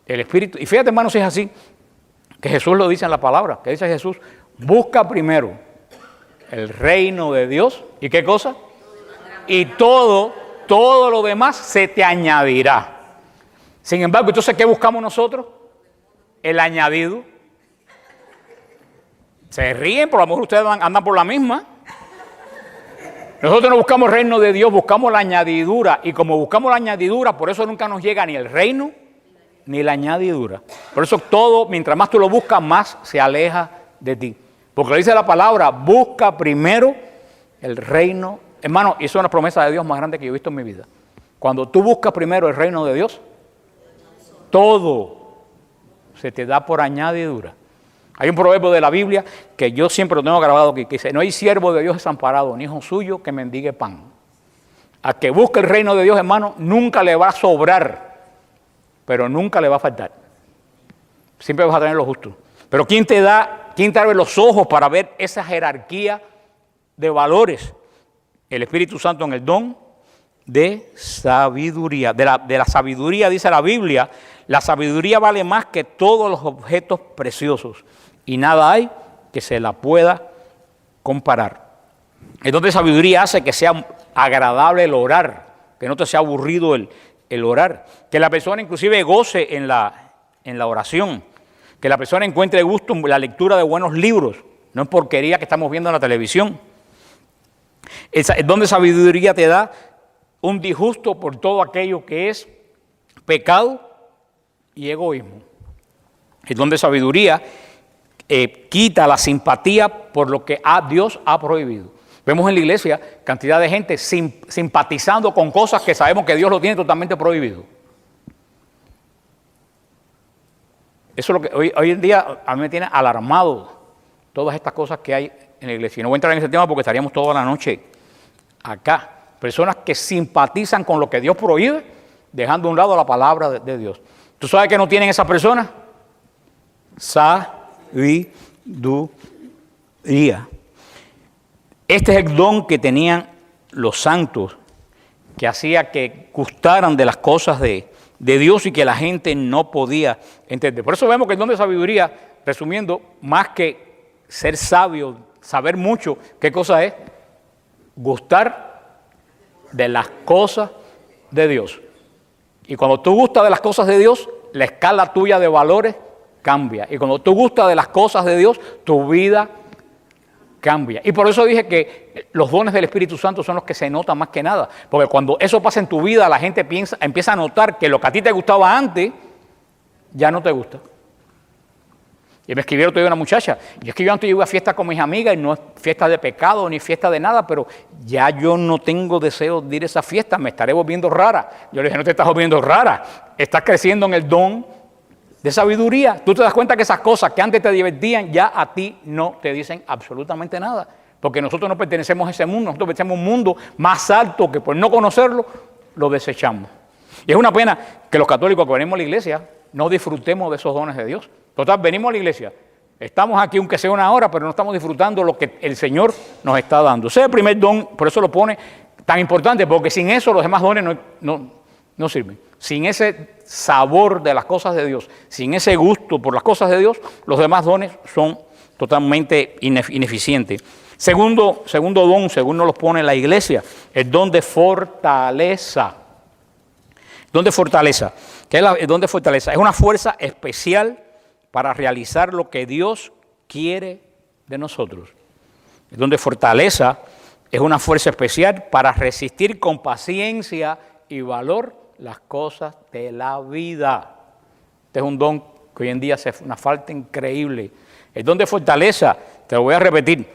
El Espíritu, y fíjate, hermanos, si es así, que Jesús lo dice en la palabra, que dice Jesús, busca primero el reino de Dios, ¿y qué cosa? Y todo lo demás se te añadirá. Sin embargo, entonces, ¿qué buscamos nosotros? El añadido. Se ríen, por lo mejor ustedes andan por la misma. Nosotros no buscamos el reino de Dios, buscamos la añadidura. Y como buscamos la añadidura, por eso nunca nos llega ni el reino ni la añadidura. Por eso todo, mientras más tú lo buscas, más se aleja de ti. Porque dice la palabra, busca primero el reino. Hermano, y eso es una promesa de Dios más grande que yo he visto en mi vida. Cuando tú buscas primero el reino de Dios, todo se te da por añadidura. Hay un proverbio de la Biblia que yo siempre lo tengo grabado aquí, que dice, no hay siervo de Dios desamparado, ni hijo suyo que mendigue pan. A que busque el reino de Dios, hermano, nunca le va a sobrar, pero nunca le va a faltar. Siempre vas a tener lo justo. Pero ¿quién te abre los ojos para ver esa jerarquía de valores? El Espíritu Santo en el don de sabiduría. De la sabiduría, dice la Biblia, la sabiduría vale más que todos los objetos preciosos. Y nada hay que se la pueda comparar. El don de sabiduría hace que sea agradable el orar, que no te sea aburrido el orar, que la persona inclusive goce en la oración, que la persona encuentre gusto en la lectura de buenos libros, no es porquería que estamos viendo en la televisión. El don de sabiduría te da un disgusto por todo aquello que es pecado y egoísmo. El don de sabiduría quita la simpatía por lo que Dios ha prohibido. Vemos en la iglesia cantidad de gente simpatizando con cosas que sabemos que Dios lo tiene totalmente prohibido. Eso es lo que hoy en día a mí me tiene alarmado, todas estas cosas que hay en la iglesia. Y no voy a entrar en ese tema porque estaríamos toda la noche acá. Personas que simpatizan con lo que Dios prohíbe, dejando a un lado la palabra de Dios. ¿Tú sabes que no tienen esas personas? Sabiduría. Este es el don que tenían los santos, que hacía que gustaran de las cosas de Dios y que la gente no podía entender. Por eso vemos que el don de sabiduría, resumiendo, más que ser sabio, saber mucho, ¿qué cosa es? Gustar de las cosas de Dios. Y cuando tú gustas de las cosas de Dios, la escala tuya de valores cambia. Y cuando tú gustas de las cosas de Dios, tu vida cambia. Y por eso dije que los dones del Espíritu Santo son los que se notan más que nada. Porque cuando eso pasa en tu vida, la gente empieza a notar que lo que a ti te gustaba antes, ya no te gusta. Y me escribieron todavía una muchacha, y es que yo antes iba a fiestas con mis amigas, y no es fiesta de pecado, ni fiesta de nada, pero ya yo no tengo deseo de ir a esa fiesta, me estaré volviendo rara. Yo le dije, no te estás volviendo rara, estás creciendo en el don de sabiduría. Tú te das cuenta que esas cosas que antes te divertían, ya a ti no te dicen absolutamente nada. Porque nosotros no pertenecemos a ese mundo, nosotros pertenecemos a un mundo más alto que por no conocerlo, lo desechamos. Y es una pena que los católicos que venimos a la iglesia no disfrutemos de esos dones de Dios. Total, venimos a la iglesia, estamos aquí aunque sea una hora, pero no estamos disfrutando lo que el Señor nos está dando. Ese es el primer don, por eso lo pone tan importante, porque sin eso los demás dones no sirven. Sin ese sabor de las cosas de Dios, sin ese gusto por las cosas de Dios, los demás dones son totalmente ineficientes. Segundo don, según nos lo pone la iglesia, el don de fortaleza. Don de fortaleza. ¿Qué es el don de fortaleza? Es una fuerza especial para realizar lo que Dios quiere de nosotros. El don de fortaleza es una fuerza especial para resistir con paciencia y valor las cosas de la vida. Este es un don que hoy en día hace una falta increíble. El don de fortaleza, te lo voy a repetir,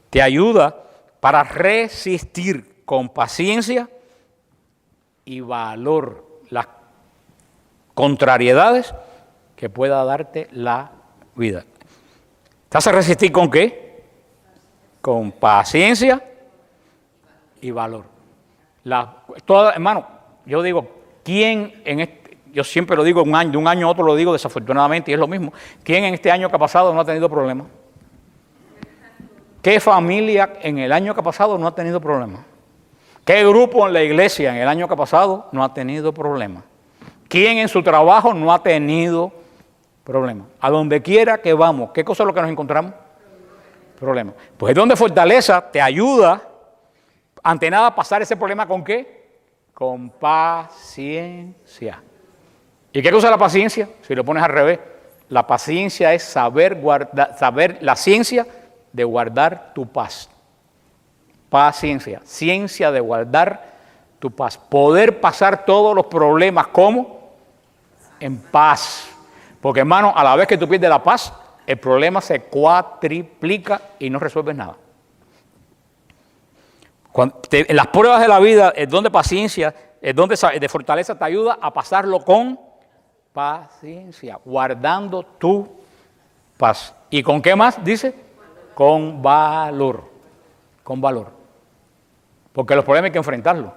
te ayuda para resistir con paciencia y valor las contrariedades que pueda darte la vida. ¿Te hace resistir con qué? Con paciencia y valor. Hermano, yo digo, ¿quién en yo siempre lo digo de un año a otro lo digo desafortunadamente y es lo mismo, ¿quién en este año que ha pasado no ha tenido problemas? ¿Qué familia en el año que ha pasado no ha tenido problemas? ¿Qué grupo en la iglesia en el año que ha pasado no ha tenido problemas? ¿Quién en su trabajo no ha tenido problemas? A donde quiera que vamos, ¿qué cosa es lo que nos encontramos? Problemas. Pues el don de fortaleza te ayuda, ante nada, a pasar ese problema ¿con qué? Con paciencia. ¿Y qué cosa es la paciencia? Si lo pones al revés, la paciencia es saber la ciencia de guardar tu paz. Paciencia, ciencia de guardar tu paz. Poder pasar todos los problemas, ¿cómo? En paz. Porque, hermano, a la vez que tú pierdes la paz, el problema se cuatriplica y no resuelves nada. En las pruebas de la vida, el don de paciencia, el don de fortaleza te ayuda a pasarlo con paciencia, guardando tu paz. ¿Y con qué más? Dice, con valor. Con valor. Porque los problemas hay que enfrentarlos.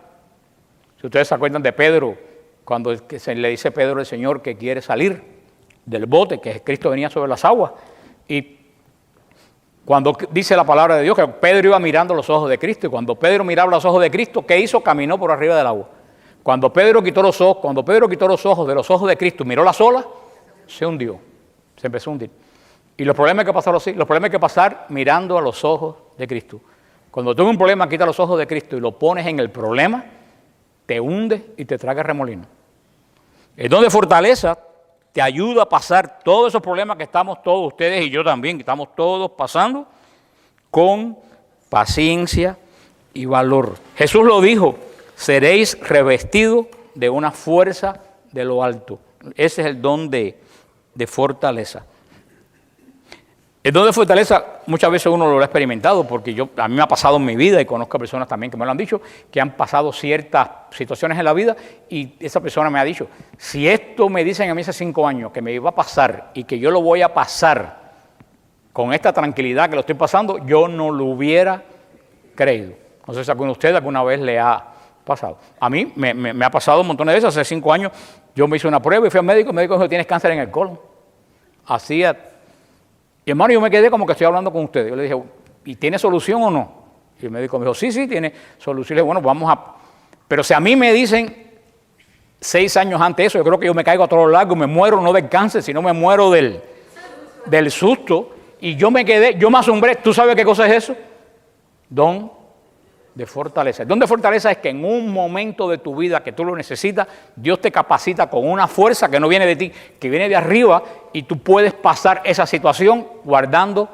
Si ustedes se acuerdan de Pedro, cuando se le dice Pedro al Señor que quiere salir del bote, que Cristo venía sobre las aguas, y cuando dice la palabra de Dios que Pedro iba mirando los ojos de Cristo, y cuando Pedro miraba los ojos de Cristo, ¿qué hizo? Caminó por arriba del agua. Cuando Pedro quitó los ojos de los ojos de Cristo, miró las olas, se hundió, se empezó a hundir. Y los problemas que pasaron así, los problemas que pasar mirando a los ojos de Cristo. Cuando tú tienes un problema, quita los ojos de Cristo y lo pones en el problema, te hunde y te traga remolino. El don de fortaleza te ayuda a pasar todos esos problemas que estamos todos, ustedes y yo también, que estamos todos pasando, con paciencia y valor. Jesús lo dijo, seréis revestidos de una fuerza de lo alto. Ese es el don de fortaleza. El don de fortaleza muchas veces uno lo ha experimentado porque a mí me ha pasado en mi vida y conozco a personas también que me lo han dicho, que han pasado ciertas situaciones en la vida y esa persona me ha dicho, si esto me dicen a mí hace 5 años que me iba a pasar y que yo lo voy a pasar con esta tranquilidad que lo estoy pasando, yo no lo hubiera creído. No sé si a alguno de ustedes alguna vez le ha pasado. A mí me ha pasado un montón de veces. Hace 5 años yo me hice una prueba y fui al médico, el médico dijo, tienes cáncer en el colon. Y hermano, yo me quedé como que estoy hablando con ustedes. Yo le dije, ¿y tiene solución o no? Y el médico me dijo, sí, tiene soluciones. Bueno, vamos a... Pero si a mí me dicen 6 años antes eso, yo creo que yo me caigo a todos lados, me muero no del cáncer, sino me muero del susto. Y yo me asombré. ¿Tú sabes qué cosa es eso? Don de fortaleza. El don de fortaleza es que en un momento de tu vida que tú lo necesitas, Dios te capacita con una fuerza que no viene de ti, que viene de arriba, y tú puedes pasar esa situación guardando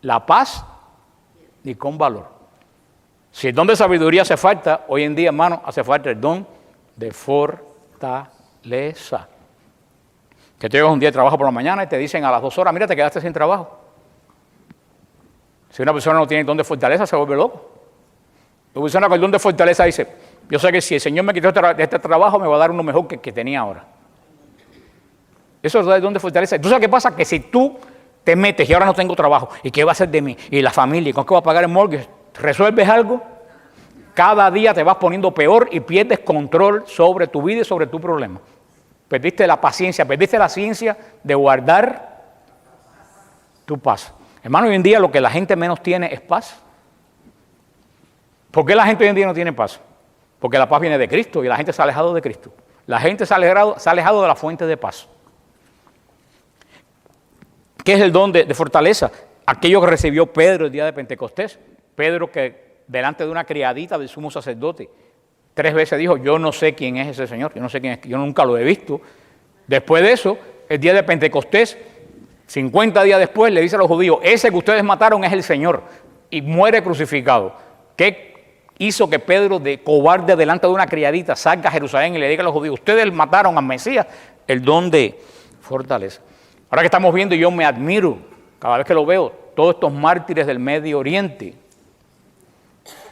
la paz y con valor. Si el don de sabiduría hace falta, hoy en día, hermano, hace falta el don de fortaleza. Que tú llegas un día de trabajo por la mañana y te dicen a las 2 horas, mira, te quedaste sin trabajo. Si una persona no tiene el don de fortaleza, se vuelve loco. Una persona con el don de fortaleza dice, yo sé que si el Señor me quitó este trabajo, me va a dar uno mejor que tenía ahora. Eso es el don de fortaleza. ¿Tú sabes qué pasa? Que si tú te metes y ahora no tengo trabajo, ¿y qué va a hacer de mí? Y la familia, ¿y con qué va a pagar el mortgage? ¿Resuelves algo? Cada día te vas poniendo peor y pierdes control sobre tu vida y sobre tu problema. Perdiste la paciencia, perdiste la ciencia de guardar tu paz. Hermano, hoy en día lo que la gente menos tiene es paz. ¿Por qué la gente hoy en día no tiene paz? Porque la paz viene de Cristo y la gente se ha alejado de Cristo. La gente se ha alejado de la fuente de paz. ¿Qué es el don de fortaleza? Aquello que recibió Pedro el día de Pentecostés. Pedro que delante de una criadita del sumo sacerdote 3 veces dijo, yo no sé quién es ese Señor, yo no sé quién es, yo nunca lo he visto. Después de eso, el día de Pentecostés, 50 días después, le dice a los judíos, ese que ustedes mataron es el Señor, y muere crucificado. ¿Qué hizo que Pedro, de cobarde delante de una criadita, salga a Jerusalén y le diga a los judíos, ustedes mataron al Mesías? El don de fortaleza. Ahora que estamos viendo, yo me admiro, cada vez que lo veo, todos estos mártires del Medio Oriente,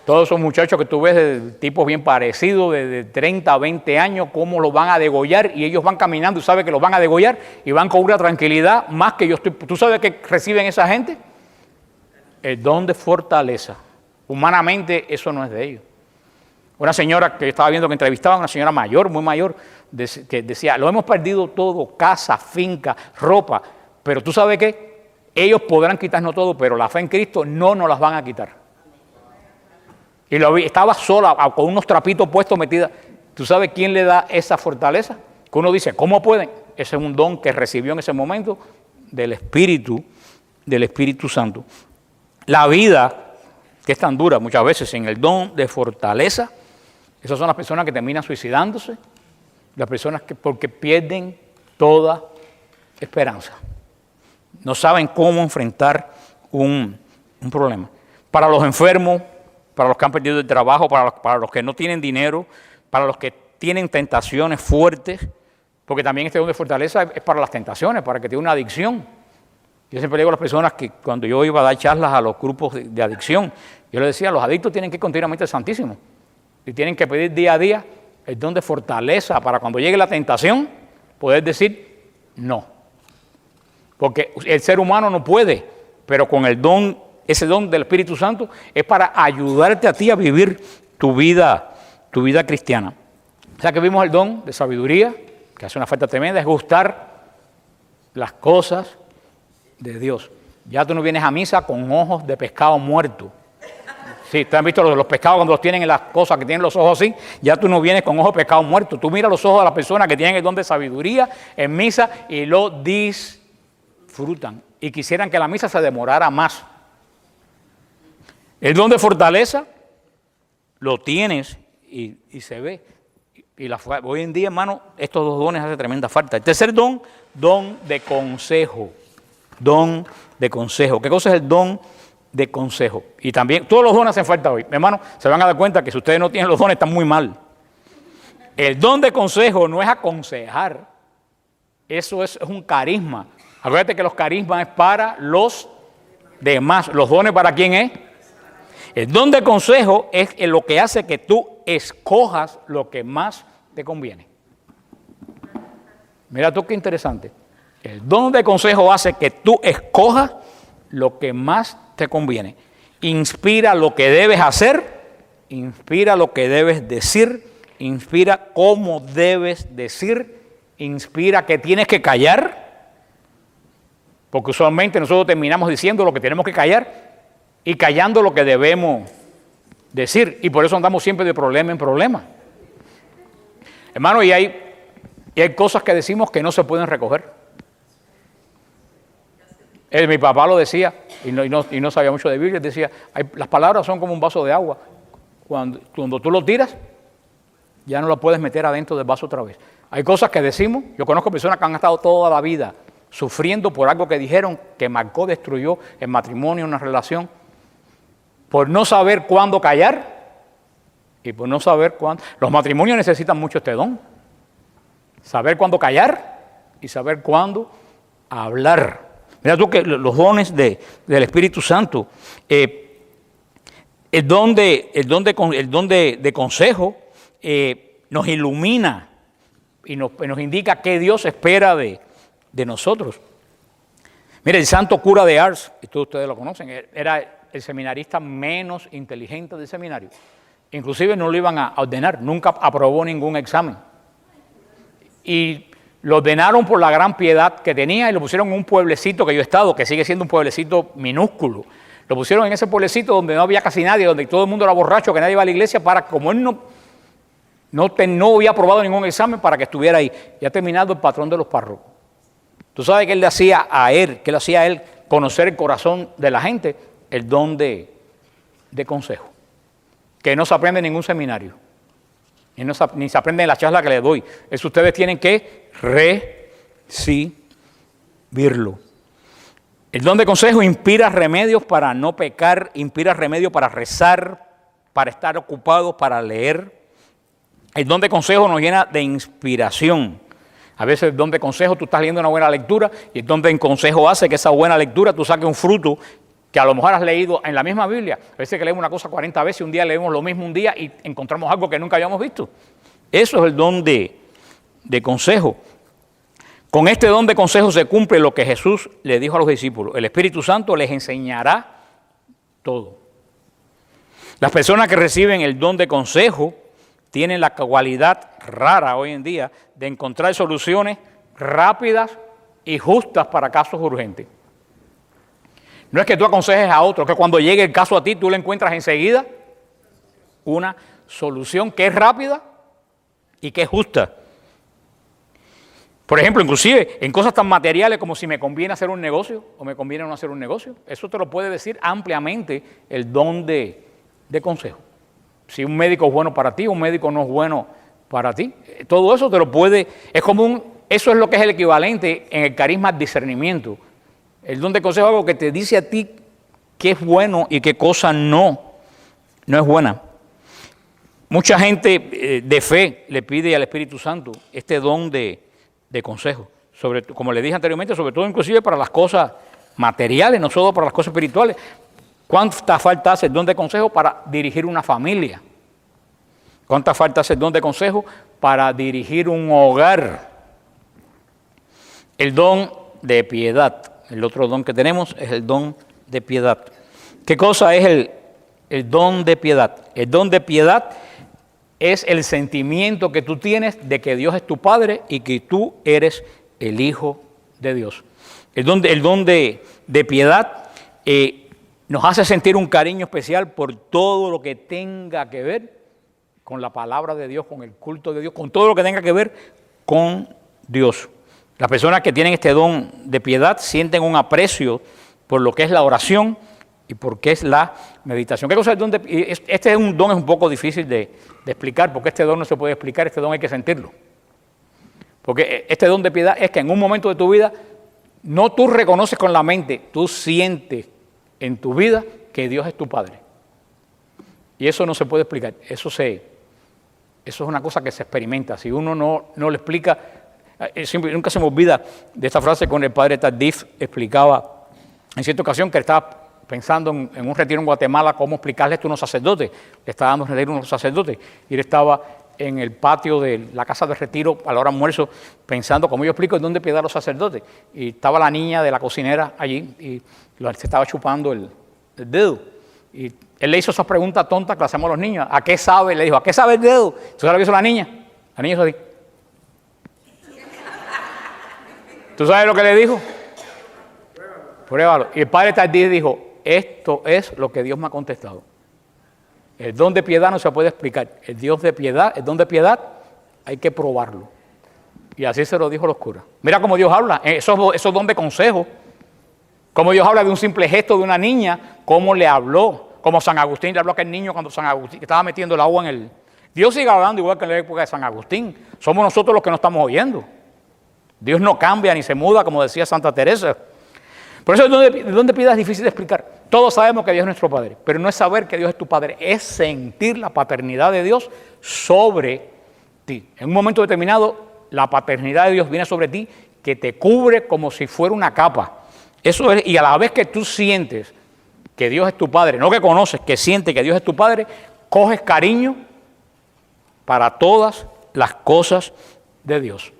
todos esos muchachos que tú ves de tipos bien parecidos, de 30 a 20 años, cómo los van a degollar, y ellos van caminando y saben que los van a degollar, y van con una tranquilidad más que yo estoy. ¿Tú sabes qué reciben esa gente? El don de fortaleza. Humanamente eso no es de ellos. Una señora que estaba viendo que entrevistaba, una señora mayor, muy mayor, que decía, lo hemos perdido todo, casa, finca, ropa, pero ¿tú sabes qué? Ellos podrán quitarnos todo, pero la fe en Cristo no nos las van a quitar. Y estaba sola, con unos trapitos puestos, metida. ¿Tú sabes quién le da esa fortaleza? Que uno dice, ¿cómo pueden? Ese es un don que recibió en ese momento del Espíritu Santo. La vida, que es tan dura muchas veces, sin el don de fortaleza, esas son las personas que terminan suicidándose, las personas que porque pierden toda esperanza. No saben cómo enfrentar un problema. Para los enfermos, para los que han perdido el trabajo, para los que no tienen dinero, para los que tienen tentaciones fuertes, porque también este don de fortaleza es para las tentaciones, para que tenga una adicción. Yo siempre digo a las personas que cuando yo iba a dar charlas a los grupos de adicción, yo les decía, los adictos tienen que ir continuamente al Santísimo y tienen que pedir día a día el don de fortaleza para cuando llegue la tentación poder decir no. Porque el ser humano no puede, pero con el don, ese don del Espíritu Santo es para ayudarte a ti a vivir tu vida cristiana. O sea que vimos el don de sabiduría, que hace una falta tremenda, es gustar las cosas de Dios. Ya tú no vienes a misa con ojos de pescado muerto. Sí, ustedes han visto los pescados cuando los tienen en las cosas que tienen los ojos así, ya tú no vienes con ojos de pescado muerto. Tú miras los ojos de las personas que tienen el don de sabiduría en misa y lo disfrutan. Y quisieran que la misa se demorara más. El don de fortaleza lo tienes y se ve. Hoy en día, hermano, estos 2 dones hacen tremenda falta. El tercer don, don de consejo. Don de consejo. ¿Qué cosa es el don de consejo? Y también, todos los dones hacen falta hoy. Hermano, se van a dar cuenta que si ustedes no tienen los dones, están muy mal. El don de consejo no es aconsejar. Eso es un carisma. Acuérdate que los carismas es para los demás. ¿Los dones para quién es? El don de consejo es lo que hace que tú escojas lo que más te conviene. Mira tú qué interesante. El don de consejo hace que tú escojas lo que más te conviene. Inspira lo que debes hacer, inspira lo que debes decir, inspira cómo debes decir, inspira que tienes que callar, porque usualmente nosotros terminamos diciendo lo que tenemos que callar y callando lo que debemos decir, y por eso andamos siempre de problema en problema. Hermano, y hay cosas que decimos que no se pueden recoger. Mi papá lo decía, y no sabía mucho de Biblia, decía, las palabras son como un vaso de agua. Cuando tú lo tiras, ya no lo puedes meter adentro del vaso otra vez. Hay cosas que decimos, yo conozco personas que han estado toda la vida sufriendo por algo que dijeron, que marcó, destruyó el matrimonio, una relación, por no saber cuándo callar y por no saber cuándo. Los matrimonios necesitan mucho este don, saber cuándo callar y saber cuándo hablar. Mira tú que los dones del Espíritu Santo, el don de consejo nos ilumina y nos indica qué Dios espera de nosotros. Mire, el santo cura de Ars, y todos ustedes lo conocen, era el seminarista menos inteligente del seminario. Inclusive no lo iban a ordenar, nunca aprobó ningún examen. Y lo ordenaron por la gran piedad que tenía y lo pusieron en un pueblecito que yo he estado, que sigue siendo un pueblecito minúsculo. Lo pusieron en ese pueblecito donde no había casi nadie, donde todo el mundo era borracho, que nadie iba a la iglesia, para, como él no había aprobado ningún examen, para que estuviera ahí. Y ha terminado el patrón de los párrocos. Tú sabes que él le hacía a él, conocer el corazón de la gente, el don de consejo, que no se aprende en ningún seminario, ni se aprende en la charla que le doy. Eso ustedes tienen que recibirlo. El don de consejo inspira remedios para no pecar, inspira remedios para rezar, para estar ocupados, para leer. El don de consejo nos llena de inspiración. A veces el don de consejo, tú estás leyendo una buena lectura y el don de consejo hace que esa buena lectura tú saques un fruto que a lo mejor has leído en la misma Biblia. A veces que leemos una cosa 40 veces, un día leemos lo mismo un día y encontramos algo que nunca habíamos visto. Eso es el don de consejo. Con este don de consejo se cumple lo que Jesús le dijo a los discípulos. El Espíritu Santo les enseñará todo. Las personas que reciben el don de consejo tienen la cualidad rara hoy en día de encontrar soluciones rápidas y justas para casos urgentes. No es que tú aconsejes a otro, que cuando llegue el caso a ti, tú le encuentras enseguida una solución que es rápida y que es justa. Por ejemplo, inclusive en cosas tan materiales como si me conviene hacer un negocio o me conviene no hacer un negocio. Eso te lo puede decir ampliamente el don de consejo. Si un médico es bueno para ti, un médico no es bueno para ti. Todo eso te lo puede, eso es lo que es el equivalente en el carisma al discernimiento. El don de consejo es algo que te dice a ti qué es bueno y qué cosa no es buena. Mucha gente de fe le pide al Espíritu Santo este don de consejo, como le dije anteriormente, sobre todo inclusive para las cosas materiales, no solo para las cosas espirituales. ¿Cuánta falta hace el don de consejo para dirigir una familia? ¿Cuánta falta hace el don de consejo para dirigir un hogar? El don de piedad. El otro don que tenemos es el don de piedad. ¿Qué cosa es el don de piedad? El don de piedad es el sentimiento que tú tienes de que Dios es tu Padre y que tú eres el Hijo de Dios. El don de piedad nos hace sentir un cariño especial por todo lo que tenga que ver con la palabra de Dios, con el culto de Dios, con todo lo que tenga que ver con Dios. Las personas que tienen este don de piedad sienten un aprecio por lo que es la oración y por qué es la meditación. ¿Qué cosa es el don de piedad? Este es un poco difícil de explicar, porque este don no se puede explicar, este don hay que sentirlo. Porque este don de piedad es que en un momento de tu vida, no tú reconoces con la mente, tú sientes en tu vida que Dios es tu Padre. Y eso no se puede explicar, eso es una cosa que se experimenta. Si uno no lo explica, nunca se me olvida de esta frase con el padre Tardif explicaba en cierta ocasión que estaba pensando en un retiro en Guatemala cómo explicarle esto a unos sacerdotes. Le estaba dando un retiro a unos sacerdotes y él estaba en el patio de la casa de retiro a la hora de almuerzo pensando cómo yo explico el don de piedad a los sacerdotes. Y estaba la niña de la cocinera allí y se estaba chupando el dedo. Y él le hizo esas preguntas tontas que le hacemos a los niños. ¿A qué sabe? Le dijo, ¿a qué sabe el dedo? ¿Tú sabes lo que hizo la niña? La niña hizo así. ¿Tú sabes lo que le dijo? Pruébalo. Y el padre Tardí dijo, esto es lo que Dios me ha contestado. El don de piedad no se puede explicar. El Dios de piedad, el don de piedad, hay que probarlo. Y así se lo dijo los curas. Mira cómo Dios habla, esos don de consejo. Cómo Dios habla de un simple gesto de una niña, cómo le habló. Como San Agustín le habló a aquel niño cuando San Agustín estaba metiendo el agua en el... Dios sigue hablando igual que en la época de San Agustín. Somos nosotros los que no estamos oyendo. Dios no cambia ni se muda, como decía Santa Teresa. Por eso el don de piedad es difícil de explicar. Todos sabemos que Dios es nuestro Padre, pero no es saber que Dios es tu Padre, es sentir la paternidad de Dios sobre ti. En un momento determinado, la paternidad de Dios viene sobre ti, que te cubre como si fuera una capa. Eso es, y a la vez que tú sientes que Dios es tu Padre, no que conoces, que sientes que Dios es tu Padre, coges cariño para todas las cosas de Dios.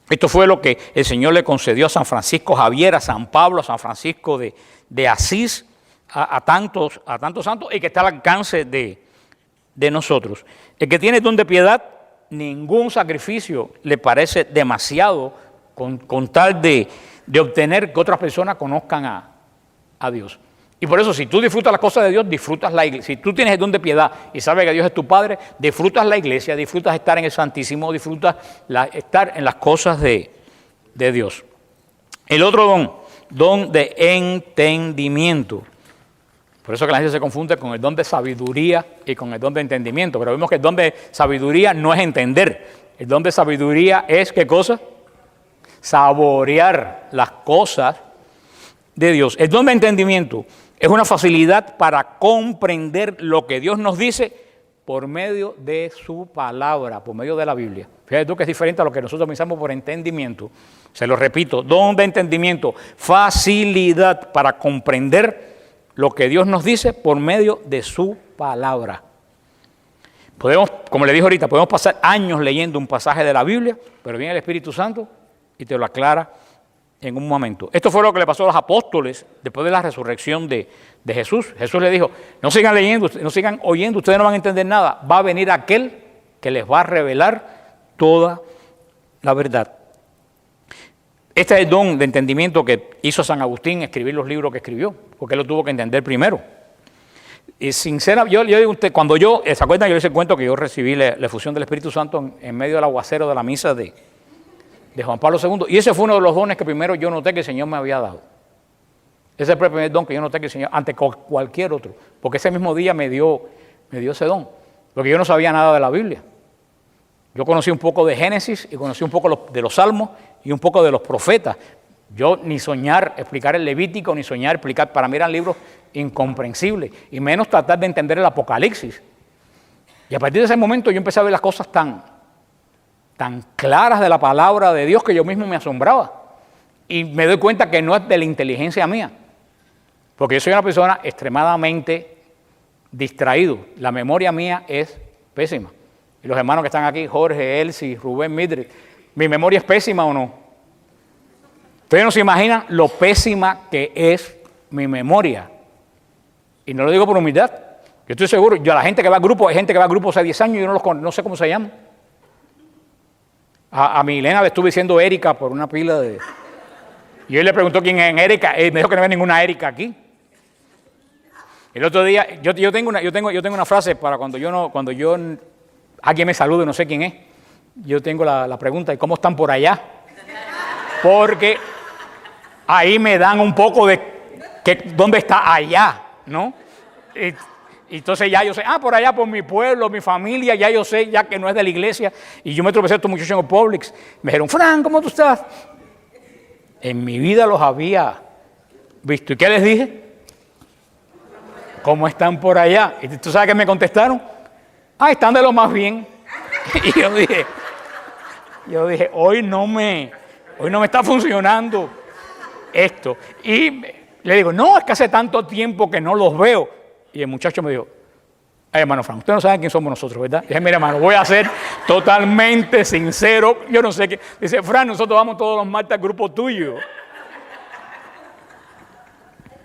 Esto fue lo que el Señor le concedió a San Francisco Javier, a San Pablo, a San Francisco de Asís, a tantos santos, y que está al alcance de nosotros. El que tiene don de piedad, ningún sacrificio le parece demasiado con tal de obtener que otras personas conozcan a Dios. Y por eso, si tú disfrutas las cosas de Dios, disfrutas la iglesia. Si tú tienes el don de piedad y sabes que Dios es tu Padre, disfrutas la iglesia, disfrutas estar en el Santísimo, disfrutas estar en las cosas de Dios. El otro don de entendimiento. Por eso que la gente se confunde con el don de sabiduría y con el don de entendimiento. Pero vemos que el don de sabiduría no es entender. El don de sabiduría es, ¿qué cosa? Saborear las cosas de Dios. El don de entendimiento es una facilidad para comprender lo que Dios nos dice por medio de su palabra, por medio de la Biblia. Fíjate tú que es diferente a lo que nosotros pensamos por entendimiento. Se lo repito, don de entendimiento, facilidad para comprender lo que Dios nos dice por medio de su palabra. Podemos, como le dije ahorita, podemos pasar años leyendo un pasaje de la Biblia, pero viene el Espíritu Santo y te lo aclara en un momento. Esto fue lo que le pasó a los apóstoles después de la resurrección de Jesús. Jesús les dijo, no sigan leyendo, no sigan oyendo, ustedes no van a entender nada. Va a venir aquel que les va a revelar toda la verdad. Este es el don de entendimiento que hizo San Agustín, escribir los libros que escribió, porque él lo tuvo que entender primero. Y sinceramente, yo digo a usted, cuando ¿se acuerdan? Yo les cuento que yo recibí la efusión del Espíritu Santo en medio del aguacero de la misa de Juan Pablo II, y ese fue uno de los dones que primero yo noté que el Señor me había dado. Ese es el primer don que yo noté que el Señor, ante cualquier otro, porque ese mismo día me dio ese don, porque yo no sabía nada de la Biblia. Yo conocí un poco de Génesis y conocí un poco de los Salmos y un poco de los profetas. Yo ni soñar explicar el Levítico, ni soñar explicar, para mí eran libros incomprensibles, y menos tratar de entender el Apocalipsis. Y a partir de ese momento yo empecé a ver las cosas tan claras de la palabra de Dios que yo mismo me asombraba. Y me doy cuenta que no es de la inteligencia mía, porque yo soy una persona extremadamente distraído. La memoria mía es pésima. Y los hermanos que están aquí, Jorge, Elsie, Rubén, Midri, ¿mi memoria es pésima o no? Ustedes no se imaginan lo pésima que es mi memoria. Y no lo digo por humildad. Yo estoy seguro, la gente que va al grupo, hay gente que va al grupo hace 10 años y yo no sé cómo se llama. A mi Elena le estuve diciendo Erika por una pila de... Y él le preguntó quién es Erika, me dijo que no había ninguna Erika aquí. El otro día, yo tengo una frase para cuando alguien me salude, no sé quién es. Yo tengo la pregunta, ¿y cómo están por allá? Porque ahí me dan un poco de dónde está allá, ¿no? Y entonces ya yo sé, por allá por mi pueblo, mi familia, ya yo sé, ya que no es de la iglesia. Y yo me tropecé a estos muchachos en el Publix. Me dijeron, Fran, ¿cómo tú estás? En mi vida los había visto. ¿Y qué les dije? ¿Cómo están por allá? ¿Y tú sabes qué me contestaron? Están de lo más bien. Y yo dije, hoy no me está funcionando esto. Y le digo, no, es que hace tanto tiempo que no los veo. Y el muchacho me dijo, hermano Fran, usted no sabe quién somos nosotros, ¿verdad? Y dije, mira, hermano, voy a ser totalmente sincero. Yo no sé qué. Dice, Fran, nosotros vamos todos los martes al grupo tuyo.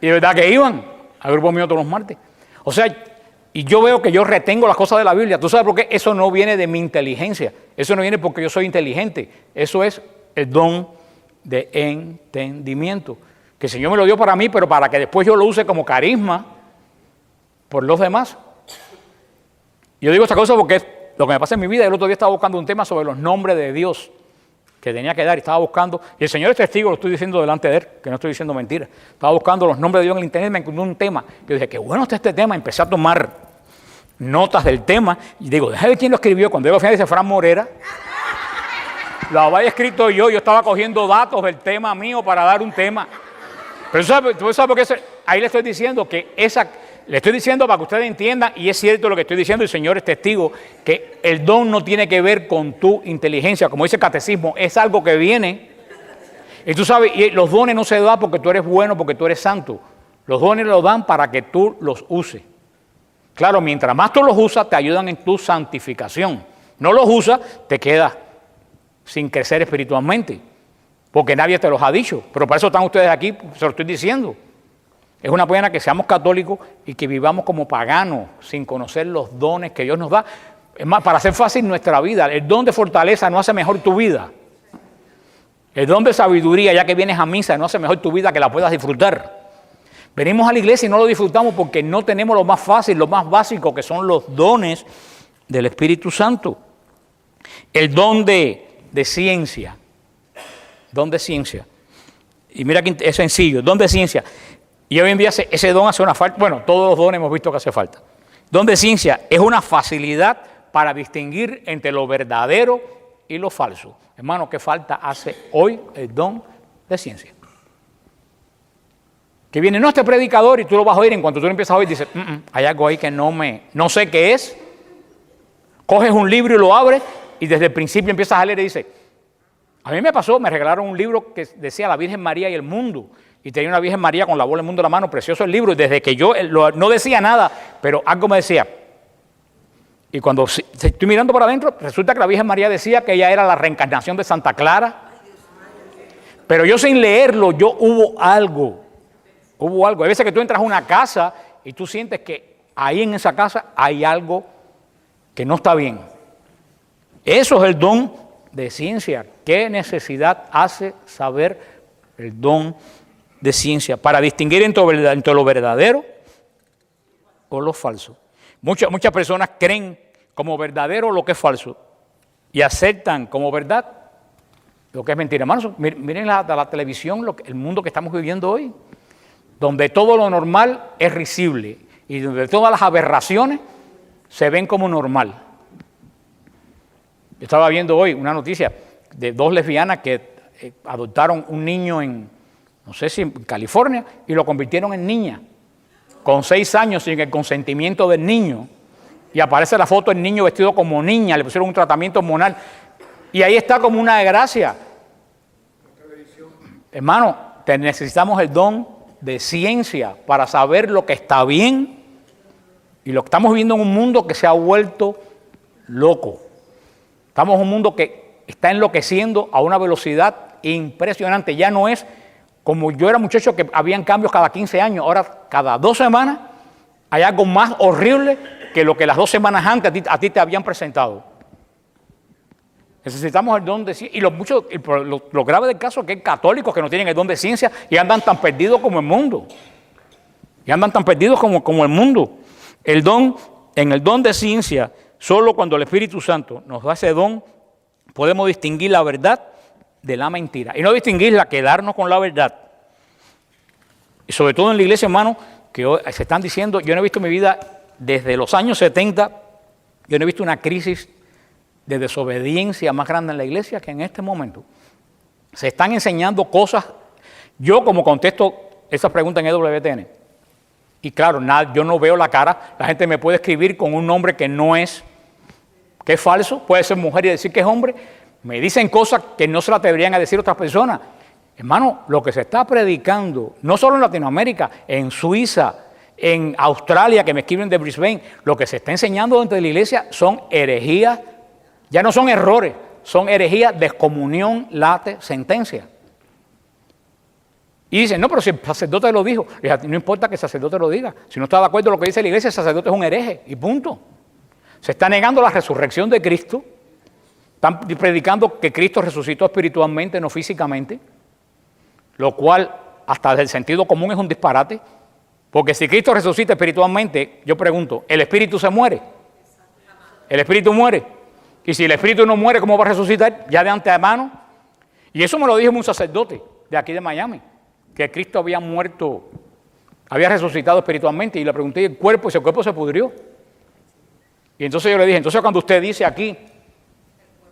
Y de verdad que iban al grupo mío todos los martes. O sea, y yo veo que yo retengo las cosas de la Biblia. ¿Tú sabes por qué? Eso no viene de mi inteligencia. Eso no viene porque yo soy inteligente. Eso es el don de entendimiento. Que el Señor me lo dio para mí, pero para que después yo lo use como carisma por los demás. Yo digo esta cosa porque es lo que me pasa en mi vida. El otro día estaba buscando un tema sobre los nombres de Dios que tenía que dar y estaba buscando, y el Señor es testigo, lo estoy diciendo delante de Él, que no estoy diciendo mentiras. Estaba buscando los nombres de Dios en el internet, me encontré un tema. Yo dije, qué bueno está este tema. Empecé a tomar notas del tema y digo, déjame ver quién lo escribió. Cuando yo al final dice Fran Morera, lo había escrito yo estaba cogiendo datos del tema mío para dar un tema. Pero tú sabes por qué ahí le estoy diciendo que le estoy diciendo para que ustedes entiendan, y es cierto lo que estoy diciendo, el Señor es testigo, que el don no tiene que ver con tu inteligencia, como dice el catecismo, es algo que viene. Y tú sabes, y los dones no se dan porque tú eres bueno, porque tú eres santo. Los dones los dan para que tú los uses. Claro, mientras más tú los usas, te ayudan en tu santificación. No los usas, te quedas sin crecer espiritualmente, porque nadie te los ha dicho. Pero para eso están ustedes aquí, se lo estoy diciendo. Es una pena que seamos católicos y que vivamos como paganos sin conocer los dones que Dios nos da. Es más, para hacer fácil nuestra vida, el don de fortaleza no hace mejor tu vida. El don de sabiduría, ya que vienes a misa, no hace mejor tu vida que la puedas disfrutar. Venimos a la iglesia y no lo disfrutamos porque no tenemos lo más fácil, lo más básico, que son los dones del Espíritu Santo. El don de ciencia. Don de ciencia. Y mira que es sencillo, don de ciencia. Y hoy en día ese don hace una falta. Bueno, todos los dones hemos visto que hace falta. Don de ciencia es una facilidad para distinguir entre lo verdadero y lo falso. Hermano, ¿qué falta hace hoy el don de ciencia? Que viene, no, este predicador, y tú lo vas a oír, en cuanto tú lo empiezas a oír, dices, hay algo ahí que no sé qué es. Coges un libro y lo abres, y desde el principio empiezas a leer y dices, a mí me pasó, me regalaron un libro que decía La Virgen María y el Mundo, y tenía una Virgen María con la bola del mundo en la mano, precioso el libro, y desde que yo no decía nada, pero algo me decía. Y cuando estoy mirando por adentro, resulta que la Virgen María decía que ella era la reencarnación de Santa Clara. Pero yo sin leerlo, hubo algo. Hay veces que tú entras a una casa y tú sientes que ahí en esa casa hay algo que no está bien. Eso es el don de ciencia. ¿Qué necesidad hace saber el don de ciencia? Para distinguir entre lo verdadero o lo falso. Muchas personas creen como verdadero lo que es falso y aceptan como verdad lo que es mentira. Hermanos, miren la televisión, el mundo que estamos viviendo hoy, donde todo lo normal es risible y donde todas las aberraciones se ven como normal. Yo estaba viendo hoy una noticia de 2 lesbianas que adoptaron un niño no sé si en California, y lo convirtieron en niña, con 6 años sin el consentimiento del niño, y aparece la foto del niño vestido como niña, le pusieron un tratamiento hormonal, y ahí está como una desgracia. Hermano, necesitamos el don de ciencia para saber lo que está bien, y lo que estamos viviendo en un mundo que se ha vuelto loco. Estamos en un mundo que está enloqueciendo a una velocidad impresionante. Ya no es como yo era muchacho que habían cambios cada 15 años, ahora cada 2 semanas hay algo más horrible que lo que las 2 semanas antes a ti te habían presentado. Necesitamos el don de ciencia. Y lo grave del caso es que hay católicos que no tienen el don de ciencia y andan tan perdidos como el mundo. Como el mundo. En el don de ciencia, solo cuando el Espíritu Santo nos da ese don, podemos distinguir la verdad de la mentira. Y no distinguirla, quedarnos con la verdad. Y sobre todo en la iglesia, hermano, que hoy se están diciendo, yo no he visto en mi vida, desde los años 70, yo no he visto una crisis de desobediencia más grande en la iglesia que en este momento. Se están enseñando cosas. Yo como contesto esas preguntas en EWTN, y claro, yo no veo la cara, la gente me puede escribir con un nombre que no es, que es falso, puede ser mujer y decir que es hombre. Me dicen cosas que no se las deberían decir otras personas. Hermano, lo que se está predicando, no solo en Latinoamérica, en Suiza, en Australia, que me escriben de Brisbane, lo que se está enseñando dentro de la iglesia son herejías, ya no son errores, son herejías de excomunión, late, sentencia. Y dicen, no, pero si el sacerdote lo dijo, no importa que el sacerdote lo diga, si no está de acuerdo con lo que dice la iglesia, el sacerdote es un hereje, y punto. Se está negando la resurrección de Cristo. Están predicando que Cristo resucitó espiritualmente, no físicamente, lo cual hasta desde el sentido común es un disparate, porque si Cristo resucita espiritualmente, yo pregunto, ¿el espíritu se muere? el espíritu muere. Y si el espíritu no muere, ¿cómo va a resucitar? Ya de antemano. Y eso me lo dijo un sacerdote de aquí de Miami, que Cristo había muerto, había resucitado espiritualmente. Y le pregunté, ¿y el cuerpo? Y ese cuerpo se pudrió. Y entonces yo le dije, entonces cuando usted dice aquí,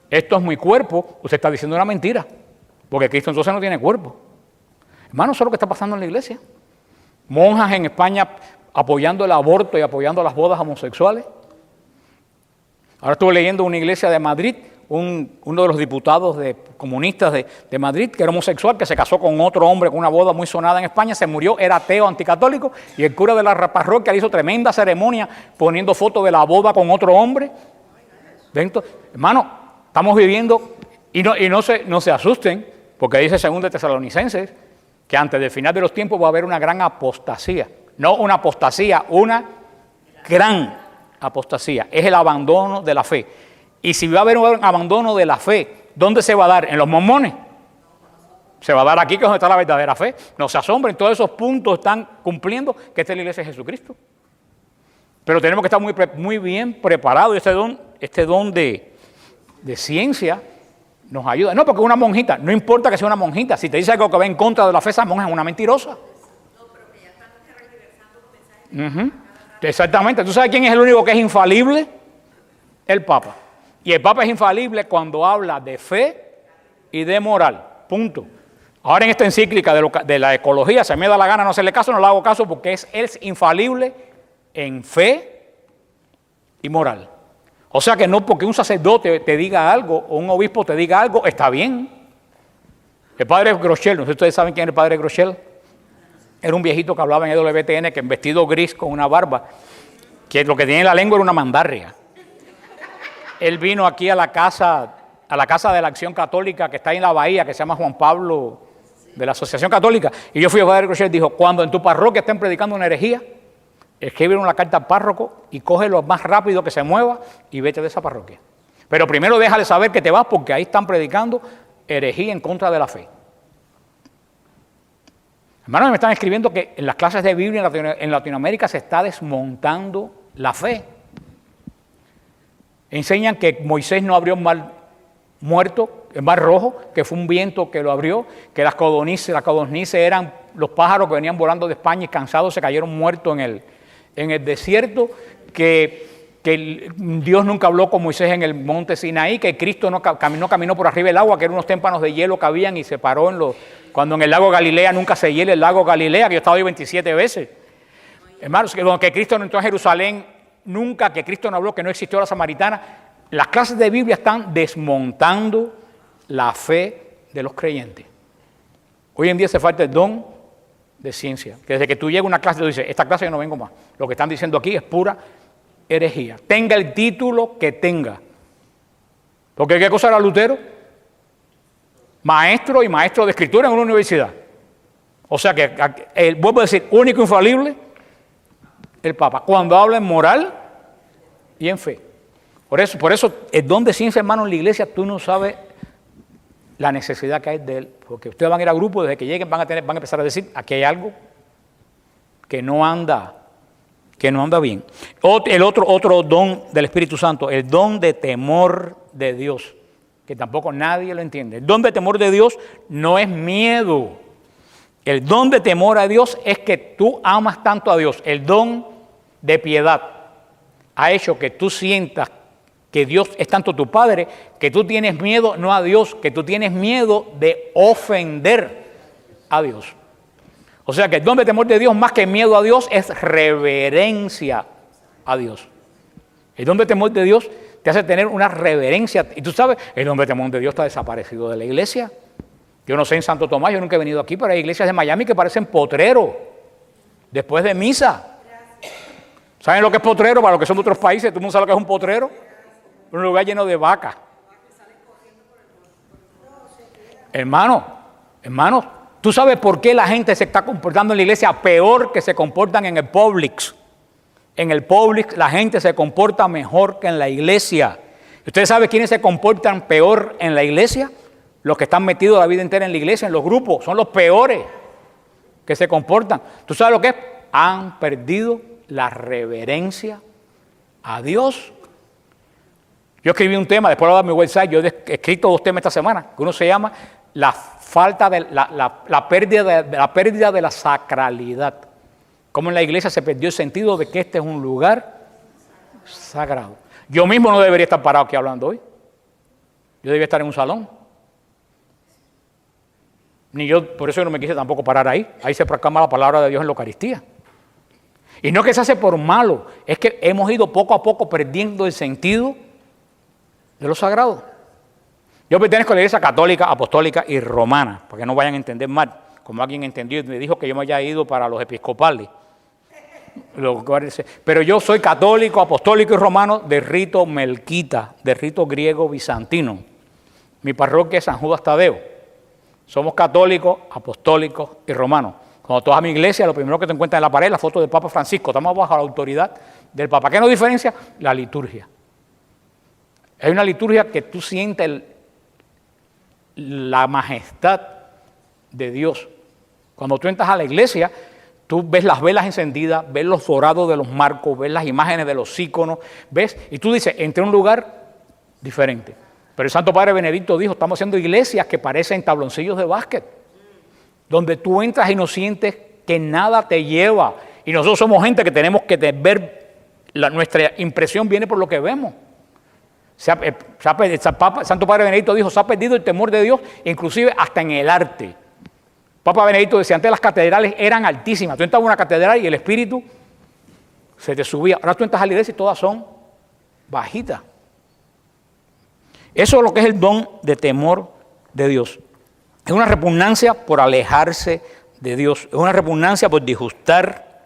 esto es mi cuerpo, usted está diciendo una mentira. Porque Cristo entonces no tiene cuerpo. Hermano, eso es lo que está pasando en la iglesia. Monjas en España apoyando el aborto y apoyando las bodas homosexuales. Ahora estuve leyendo una iglesia de Madrid, uno de los diputados comunistas de Madrid, que era homosexual, que se casó con otro hombre con una boda muy sonada en España, se murió, era ateo, anticatólico, y el cura de la parroquia le hizo tremenda ceremonia poniendo fotos de la boda con otro hombre. Hermano, estamos viviendo, y no se asusten, porque dice 2 Tesalonicenses, que antes del final de los tiempos va a haber una gran apostasía. No una apostasía, una gran apostasía. Es el abandono de la fe. Y si va a haber un abandono de la fe, ¿dónde se va a dar? ¿En los mormones? Se va a dar aquí, que es donde está la verdadera fe. No se asombren, todos esos puntos están cumpliendo que esta es la iglesia de Jesucristo. Pero tenemos que estar muy bien preparados. Este don de ciencia nos ayuda. No, porque una monjita, no importa que sea una monjita, si te dice algo que va en contra de la fe, esa monja es una mentirosa. No, pero que ya están regresando mensajes. Exactamente. ¿Tú sabes quién es el único que es infalible? El Papa. Y el Papa es infalible cuando habla de fe y de moral. Punto. Ahora en esta encíclica de la ecología, se me da la gana no hacerle caso, no le hago caso porque él es infalible en fe y moral. O sea que no porque un sacerdote te diga algo o un obispo te diga algo, está bien. El padre Groeschel, no sé si ustedes saben quién es el padre Groeschel. Era un viejito que hablaba en EWTN, que en vestido gris con una barba, que lo que tenía en la lengua era una mandarria. Él vino aquí a la casa de la Acción Católica que está ahí en la bahía, que se llama Juan Pablo, de la Asociación Católica. Y yo fui a padre Groeschel y dijo, cuando en tu parroquia estén predicando una herejía, escribe una carta al párroco y coge lo más rápido que se mueva y vete de esa parroquia. Pero primero déjale saber que te vas porque ahí están predicando herejía en contra de la fe. Hermanos, me están escribiendo que en las clases de Biblia en Latinoamérica se está desmontando la fe. Enseñan que Moisés no abrió un mar muerto, el mar rojo, que fue un viento que lo abrió, que las codornices eran los pájaros que venían volando de España y cansados se cayeron muertos en el desierto, que Dios nunca habló con Moisés en el monte Sinaí, que Cristo no caminó por arriba del agua, que eran unos témpanos de hielo que habían y se paró cuando en el lago Galilea nunca se hiela el lago Galilea, que yo he estado ahí 27 veces. Hermanos, que Cristo no entró a Jerusalén nunca, que Cristo no habló, que no existió la samaritana. Las clases de Biblia están desmontando la fe de los creyentes. Hoy en día se falta el don de ciencia, que desde que tú llegas a una clase tú dices, esta clase yo no vengo más. Lo que están diciendo aquí es pura herejía. Tenga el título que tenga. Porque ¿qué cosa era Lutero? Maestro y maestro de escritura en una universidad. O sea que, vuelvo a decir, único infalible, el Papa. Cuando habla en moral y en fe. Por eso el don de ciencia, hermano, en la iglesia, tú no sabes la necesidad que hay de él. Porque ustedes van a ir a grupos, desde que lleguen van a empezar a decir, aquí hay algo que no anda bien. El otro don del Espíritu Santo, el don de temor de Dios, que tampoco nadie lo entiende. El don de temor de Dios no es miedo. El don de temor a Dios es que tú amas tanto a Dios. El don de piedad ha hecho que tú sientas que Dios es tanto tu Padre, que tú tienes miedo no a Dios, que tú tienes miedo de ofender a Dios. O sea que el don de temor de Dios, más que miedo a Dios, es reverencia a Dios. El don de temor de Dios te hace tener una reverencia. Y tú sabes, el don de temor de Dios está desaparecido de la iglesia. Yo no sé en Santo Tomás, yo nunca he venido aquí, pero hay iglesias de Miami que parecen potreros después de misa. ¿Saben lo que es potrero? Para los que son de otros países, ¿todo el mundo sabe lo que es un potrero? Un lugar lleno de vacas. Hermano, ¿tú sabes por qué la gente se está comportando en la iglesia peor que se comportan en el Publix? En el Publix la gente se comporta mejor que en la iglesia. ¿Ustedes saben quiénes se comportan peor en la iglesia? Los que están metidos la vida entera en la iglesia, en los grupos, son los peores que se comportan. ¿Tú sabes lo que es? Han perdido la reverencia a Dios. Yo escribí un tema, después lo voy a dar mi website, yo he escrito 2 temas esta semana, que uno se llama la pérdida de la sacralidad. Cómo en la iglesia se perdió el sentido de que este es un lugar sagrado. Yo mismo no debería estar parado aquí hablando hoy. Yo debería estar en un salón. Ni yo, por eso yo no me quise tampoco parar ahí. Ahí se proclama la palabra de Dios en la Eucaristía. Y no es que se hace por malo, es que hemos ido poco a poco perdiendo el sentido de lo sagrado. Yo pertenezco a la Iglesia Católica, Apostólica y Romana, para que no vayan a entender mal, como alguien entendió y me dijo que yo me haya ido para los episcopales. Pero yo soy católico, apostólico y romano de rito melquita, de rito griego bizantino. Mi parroquia es San Judas Tadeo. Somos católicos, apostólicos y romanos. Cuando tú vas a mi iglesia, lo primero que te encuentras en la pared es la foto del Papa Francisco. Estamos bajo la autoridad del Papa. ¿Qué nos diferencia? La liturgia. Hay una liturgia que tú sientes la majestad de Dios. Cuando tú entras a la iglesia, tú ves las velas encendidas, ves los dorados de los marcos, ves las imágenes de los íconos, ves, y tú dices, entré a un lugar diferente. Pero el Santo Padre Benedicto dijo, estamos haciendo iglesias que parecen tabloncillos de básquet, donde tú entras y no sientes que nada te lleva. Y nosotros somos gente que tenemos que ver, nuestra impresión viene por lo que vemos. El Santo Padre Benedicto dijo, se ha perdido el temor de Dios, inclusive hasta en el arte. Papa Benedicto decía, antes las catedrales eran altísimas. Tú entras a una catedral y el espíritu se te subía. Ahora tú entras a la iglesia y todas son bajitas. Eso es lo que es el don de temor de Dios. Es una repugnancia por alejarse de Dios. Es una repugnancia por disgustar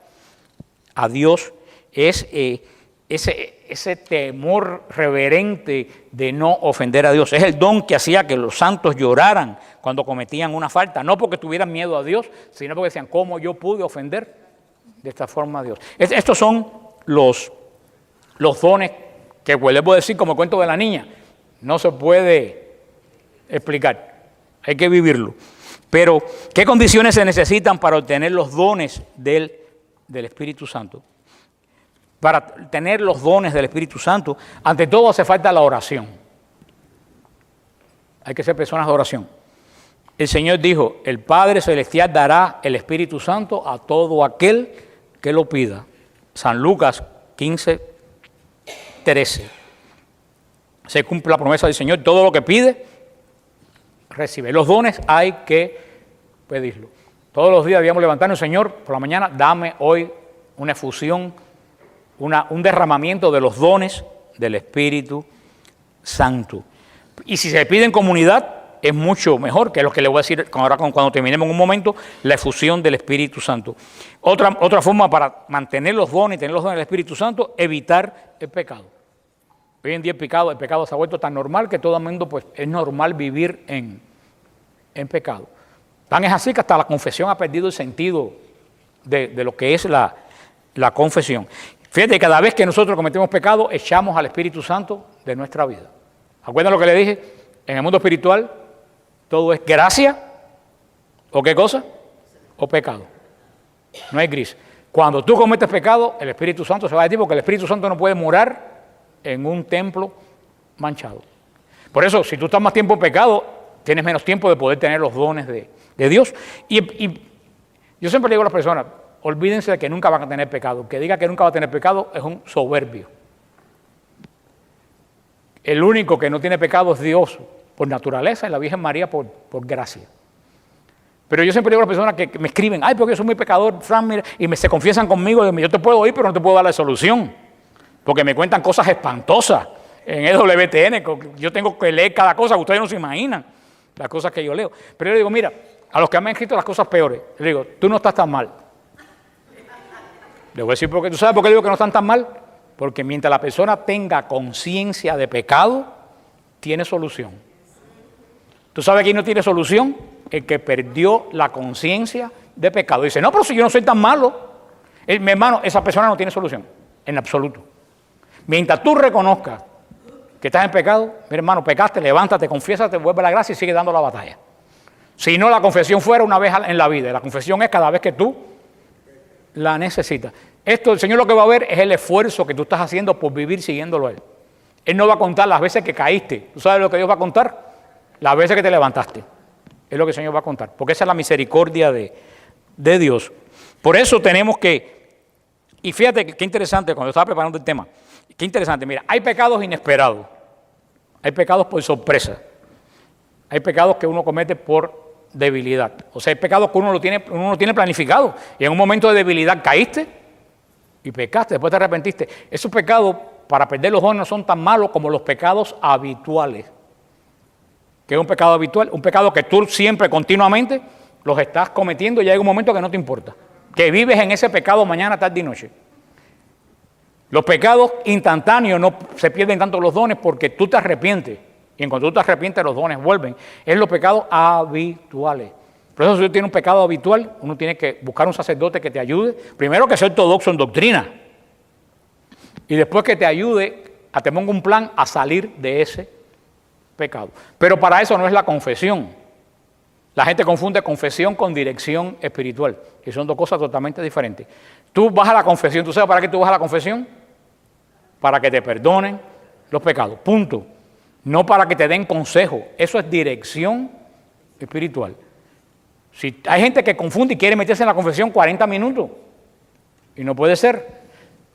a Dios. Es ese temor reverente de no ofender a Dios. Es el don que hacía que los santos lloraran cuando cometían una falta. No porque tuvieran miedo a Dios, sino porque decían, ¿cómo yo pude ofender de esta forma a Dios? Estos son los dones que les puedo decir como el cuento de la niña. No se puede explicar. Hay que vivirlo. Pero, ¿qué condiciones se necesitan para obtener los dones del Espíritu Santo? Para tener los dones del Espíritu Santo, ante todo hace falta la oración. Hay que ser personas de oración. El Señor dijo, el Padre Celestial dará el Espíritu Santo a todo aquel que lo pida. San Lucas 15:13. Se cumple la promesa del Señor, todo lo que pide, recibe. Los dones hay que pedirlo. Todos los días debíamos levantarnos, Señor, por la mañana, dame hoy una efusión, un derramamiento de los dones del Espíritu Santo. Y si se pide en comunidad, es mucho mejor, que es lo que le voy a decir ahora cuando terminemos en un momento, la efusión del Espíritu Santo. Otra forma para mantener los dones y tener los dones del Espíritu Santo, evitar el pecado. Hoy en día el pecado se ha vuelto tan normal que todo el mundo pues, es normal vivir en pecado. Tan es así que hasta la confesión ha perdido el sentido de lo que es la confesión. Fíjate, cada vez que nosotros cometemos pecado, echamos al Espíritu Santo de nuestra vida. ¿Acuerdan lo que le dije? En el mundo espiritual, todo es gracia, ¿o qué cosa? O pecado. No hay gris. Cuando tú cometes pecado, el Espíritu Santo se va de ti, porque el Espíritu Santo no puede morar en un templo manchado. Por eso, si tú estás más tiempo en pecado, tienes menos tiempo de poder tener los dones de Dios. Y yo siempre le digo a las personas, olvídense de que nunca van a tener pecado. El que diga que nunca va a tener pecado es un soberbio. El único que no tiene pecado es Dios por naturaleza y la Virgen María por gracia. Pero yo siempre digo a las personas que me escriben, ay, porque yo soy muy pecador, Fran, mira, y se confiesan conmigo, yo te puedo oír, pero no te puedo dar la solución. Porque me cuentan cosas espantosas en EWTN. Yo tengo que leer cada cosa que ustedes no se imaginan, las cosas que yo leo. Pero yo le digo, mira, a los que me han escrito las cosas peores, le digo, tú no estás tan mal. Le voy a decir, porque ¿tú sabes por qué digo que no están tan mal? Porque mientras la persona tenga conciencia de pecado, tiene solución. ¿Tú sabes quién no tiene solución? El que perdió la conciencia de pecado. Dice, no, pero si yo no soy tan malo. Mi hermano, esa persona no tiene solución, en absoluto. Mientras tú reconozcas que estás en pecado, mi hermano, pecaste, levántate, confiésate, vuelve a la gracia y sigue dando la batalla. Si no, la confesión fuera una vez en la vida. La confesión es cada vez que tú la necesitas. Esto, el Señor lo que va a ver es el esfuerzo que tú estás haciendo por vivir siguiéndolo a Él. Él no va a contar las veces que caíste. ¿Tú sabes lo que Dios va a contar? Las veces que te levantaste. Es lo que el Señor va a contar. Porque esa es la misericordia de Dios. Por eso tenemos que... Y fíjate qué interesante, cuando estaba preparando el tema. Qué interesante, mira, hay pecados inesperados. Hay pecados por sorpresa. Hay pecados que uno comete por debilidad. O sea, hay pecados que uno no tiene planificado. Y en un momento de debilidad caíste y pecaste, después te arrepentiste. Esos pecados, para perder los dones, no son tan malos como los pecados habituales. ¿Qué es un pecado habitual? Un pecado que tú siempre, continuamente, los estás cometiendo y llega un momento que no te importa. Que vives en ese pecado mañana, tarde y noche. Los pecados instantáneos no se pierden tanto los dones porque tú te arrepientes. Y en cuanto tú te arrepientes, los dones vuelven. Es los pecados habituales. Por eso, si uno tiene un pecado habitual, uno tiene que buscar un sacerdote que te ayude. Primero, que sea ortodoxo en doctrina. Y después que te ayude, te ponga un plan a salir de ese pecado. Pero para eso no es la confesión. La gente confunde confesión con dirección espiritual. Y son dos cosas totalmente diferentes. Tú vas a la confesión. ¿Tú sabes para qué tú vas a la confesión? Para que te perdonen los pecados. Punto. No para que te den consejo. Eso es dirección espiritual. Si hay gente que confunde y quiere meterse en la confesión 40 minutos. Y no puede ser.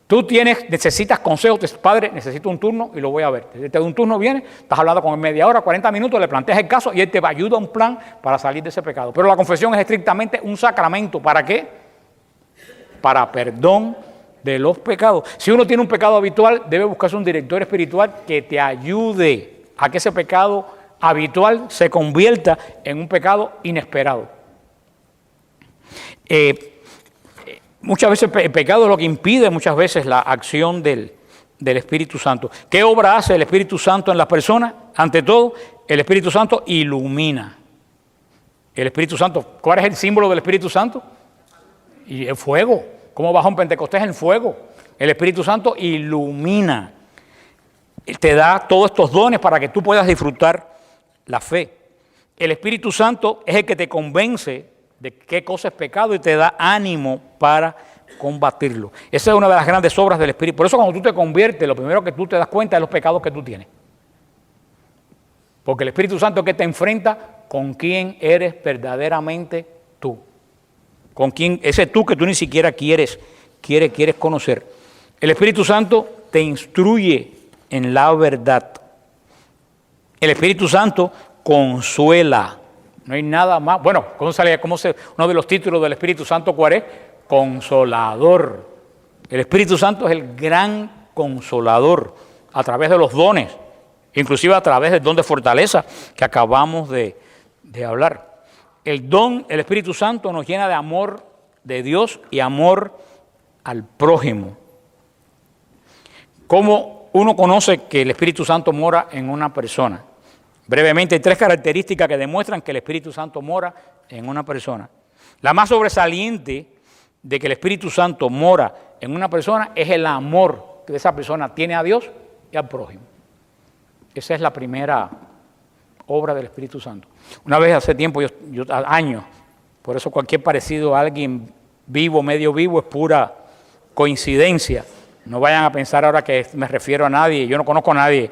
Tú necesitas consejos. Padre, necesito un turno y lo voy a ver. Te da un turno, viene, estás hablando con él media hora, 40 minutos, le planteas el caso y él te ayuda a un plan para salir de ese pecado. Pero la confesión es estrictamente un sacramento. ¿Para qué? Para perdón de los pecados. Si uno tiene un pecado habitual, debe buscarse un director espiritual que te ayude a que ese pecado habitual se convierta en un pecado inesperado. Muchas veces el pecado es lo que impide muchas veces la acción del Espíritu Santo. ¿Qué obra hace el Espíritu Santo en las personas? Ante todo, el Espíritu Santo ilumina. El Espíritu Santo, ¿cuál es el símbolo del Espíritu Santo? Y el fuego. ¿Cómo bajó en Pentecostés el fuego? El Espíritu Santo ilumina. Te da todos estos dones para que tú puedas disfrutar la fe. El Espíritu Santo es el que te convence de qué cosa es pecado y te da ánimo para combatirlo. Esa es una de las grandes obras del Espíritu. Por eso cuando tú te conviertes, lo primero que tú te das cuenta es los pecados que tú tienes. Porque el Espíritu Santo es que te enfrenta con quién eres verdaderamente tú. Con quién, ese tú que tú ni siquiera quieres conocer. El Espíritu Santo te instruye en la verdad. El Espíritu Santo consuela. No hay nada más. Bueno, uno de los títulos del Espíritu Santo, ¿cuál es? Consolador. El Espíritu Santo es el gran consolador a través de los dones, inclusive a través del don de fortaleza que acabamos de hablar. El Espíritu Santo nos llena de amor de Dios y amor al prójimo. ¿Cómo uno conoce que el Espíritu Santo mora en una persona? Brevemente, hay 3 características que demuestran que el Espíritu Santo mora en una persona. La más sobresaliente de que el Espíritu Santo mora en una persona es el amor que esa persona tiene a Dios y al prójimo. Esa es la primera obra del Espíritu Santo. Una vez hace tiempo, años, por eso cualquier parecido a alguien vivo, medio vivo, es pura coincidencia. No vayan a pensar ahora que me refiero a nadie, yo no conozco a nadie.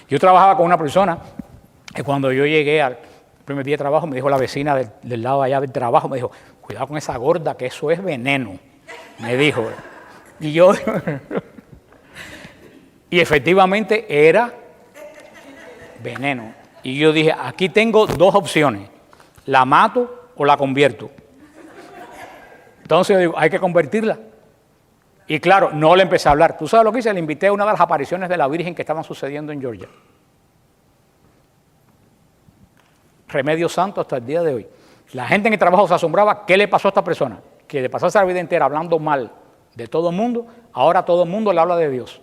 Yo trabajaba con una persona y cuando yo llegué al primer día de trabajo, me dijo la vecina del lado allá del trabajo, me dijo, cuidado con esa gorda, que eso es veneno, me dijo. Y yo, y efectivamente era veneno. Y yo dije, aquí tengo 2 opciones, la mato o la convierto. Entonces yo digo, hay que convertirla. Y claro, no le empecé a hablar. ¿Tú sabes lo que hice? Le invité a una de las apariciones de la Virgen que estaban sucediendo en Georgia. Remedio santo hasta el día de hoy. La gente en el trabajo se asombraba, ¿qué le pasó a esta persona? Que de pasarse la vida entera hablando mal de todo el mundo, ahora todo el mundo le habla de Dios.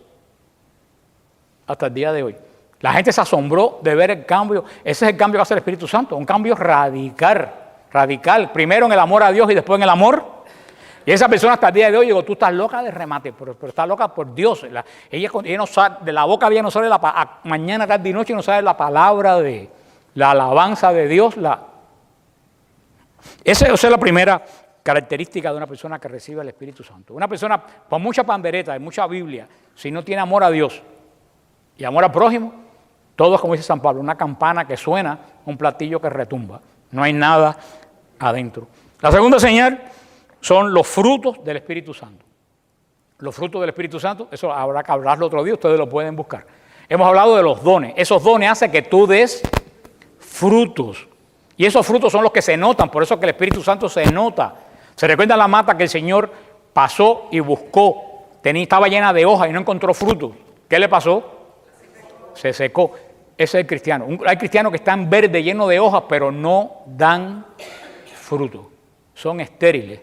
Hasta el día de hoy. La gente se asombró de ver el cambio. Ese es el cambio que hace el Espíritu Santo, un cambio radical. Primero en el amor a Dios y después en el amor. Y esa persona hasta el día de hoy, digo, tú estás loca de remate, pero estás loca por Dios. Ella no sabe, de la boca de ella no sale mañana, tarde y noche no sale la palabra de la alabanza de Dios. Esa es la primera característica de una persona que recibe el Espíritu Santo. Una persona con mucha pandereta, mucha Biblia, si no tiene amor a Dios, Y amor al prójimo, todo es como dice San Pablo, una campana que suena, un platillo que retumba. No hay nada adentro. La segunda señal son los frutos del Espíritu Santo. Los frutos del Espíritu Santo, eso habrá que hablarlo otro día, ustedes lo pueden buscar. Hemos hablado de los dones. Esos dones hacen que tú des frutos. Y esos frutos son los que se notan, por eso que el Espíritu Santo se nota. ¿Se recuerda la mata que el Señor pasó y buscó? Estaba llena de hojas y no encontró frutos. ¿Qué le pasó? Se secó. Ese es el cristiano. Hay cristianos que están verdes, llenos de hojas, pero no dan fruto. Son estériles.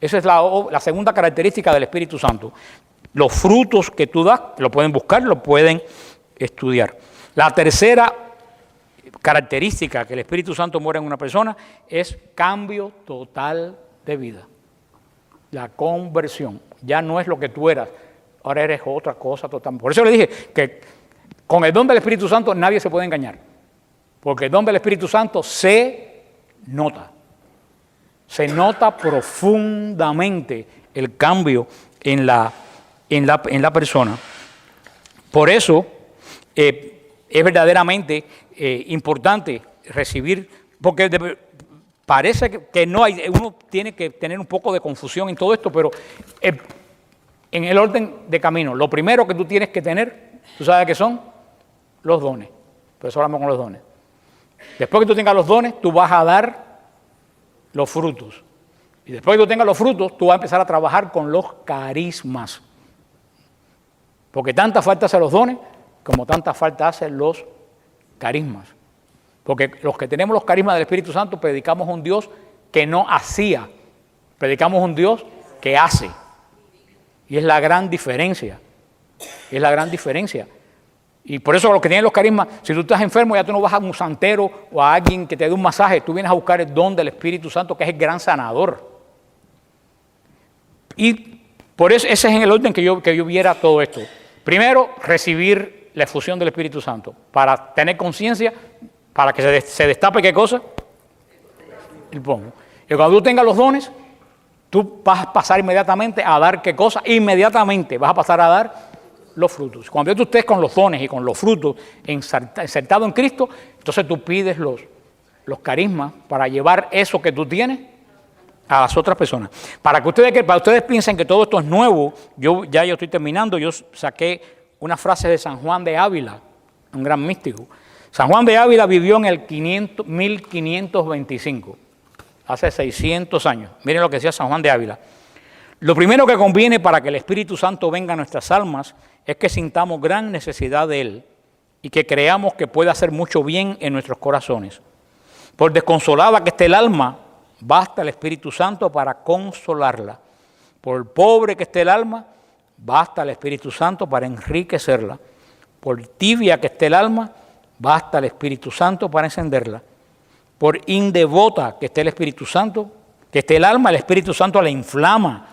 Esa es la segunda característica del Espíritu Santo. Los frutos que tú das, lo pueden buscar, lo pueden estudiar. La tercera característica que el Espíritu Santo muere en una persona es cambio total de vida. La conversión. Ya no es lo que tú eras, ahora eres otra cosa total. Por eso le dije que con el don del Espíritu Santo nadie se puede engañar. Porque el don del Espíritu Santo se nota. Se nota profundamente el cambio en la persona. Por eso es verdaderamente importante recibir, porque parece que no hay, uno tiene que tener un poco de confusión en todo esto, pero en el orden de camino, lo primero que tú tienes que tener, ¿tú sabes qué son? Los dones. Por eso hablamos con los dones. Después que tú tengas los dones, tú vas a dar los frutos. Y después que tú tengas los frutos, tú vas a empezar a trabajar con los carismas. Porque tanta falta hacen los dones, como tanta falta hacen los carismas. Porque los que tenemos los carismas del Espíritu Santo predicamos un Dios que no hacía. Predicamos un Dios que hace. Y es la gran diferencia. Es la gran diferencia. Y por eso los que tienen los carismas, si tú estás enfermo, ya tú no vas a un santero o a alguien que te dé un masaje, tú vienes a buscar el don del Espíritu Santo, que es el gran sanador. Y por eso ese es en el orden que yo viera todo esto. Primero, recibir la efusión del Espíritu Santo, para tener conciencia, para que se destape ¿qué cosa? El pomo. Y cuando tú tengas los dones, tú vas a pasar inmediatamente a dar ¿qué cosa? Inmediatamente vas a pasar a dar los frutos. Cuando tú estés con los dones y con los frutos insertados en Cristo, entonces tú pides los carismas para llevar eso que tú tienes a las otras personas. Para ustedes piensen que todo esto es nuevo, yo estoy terminando, yo saqué unas frases de San Juan de Ávila, un gran místico. San Juan de Ávila vivió en el 1525, hace 600 años. Miren lo que decía San Juan de Ávila. Lo primero que conviene para que el Espíritu Santo venga a nuestras almas es que sintamos gran necesidad de Él y que creamos que puede hacer mucho bien en nuestros corazones. Por desconsolada que esté el alma, basta el Espíritu Santo para consolarla. Por pobre que esté el alma, basta el Espíritu Santo para enriquecerla. Por tibia que esté el alma, basta el Espíritu Santo para encenderla. Por indevota que esté el Espíritu Santo, que esté el alma, el Espíritu Santo la inflama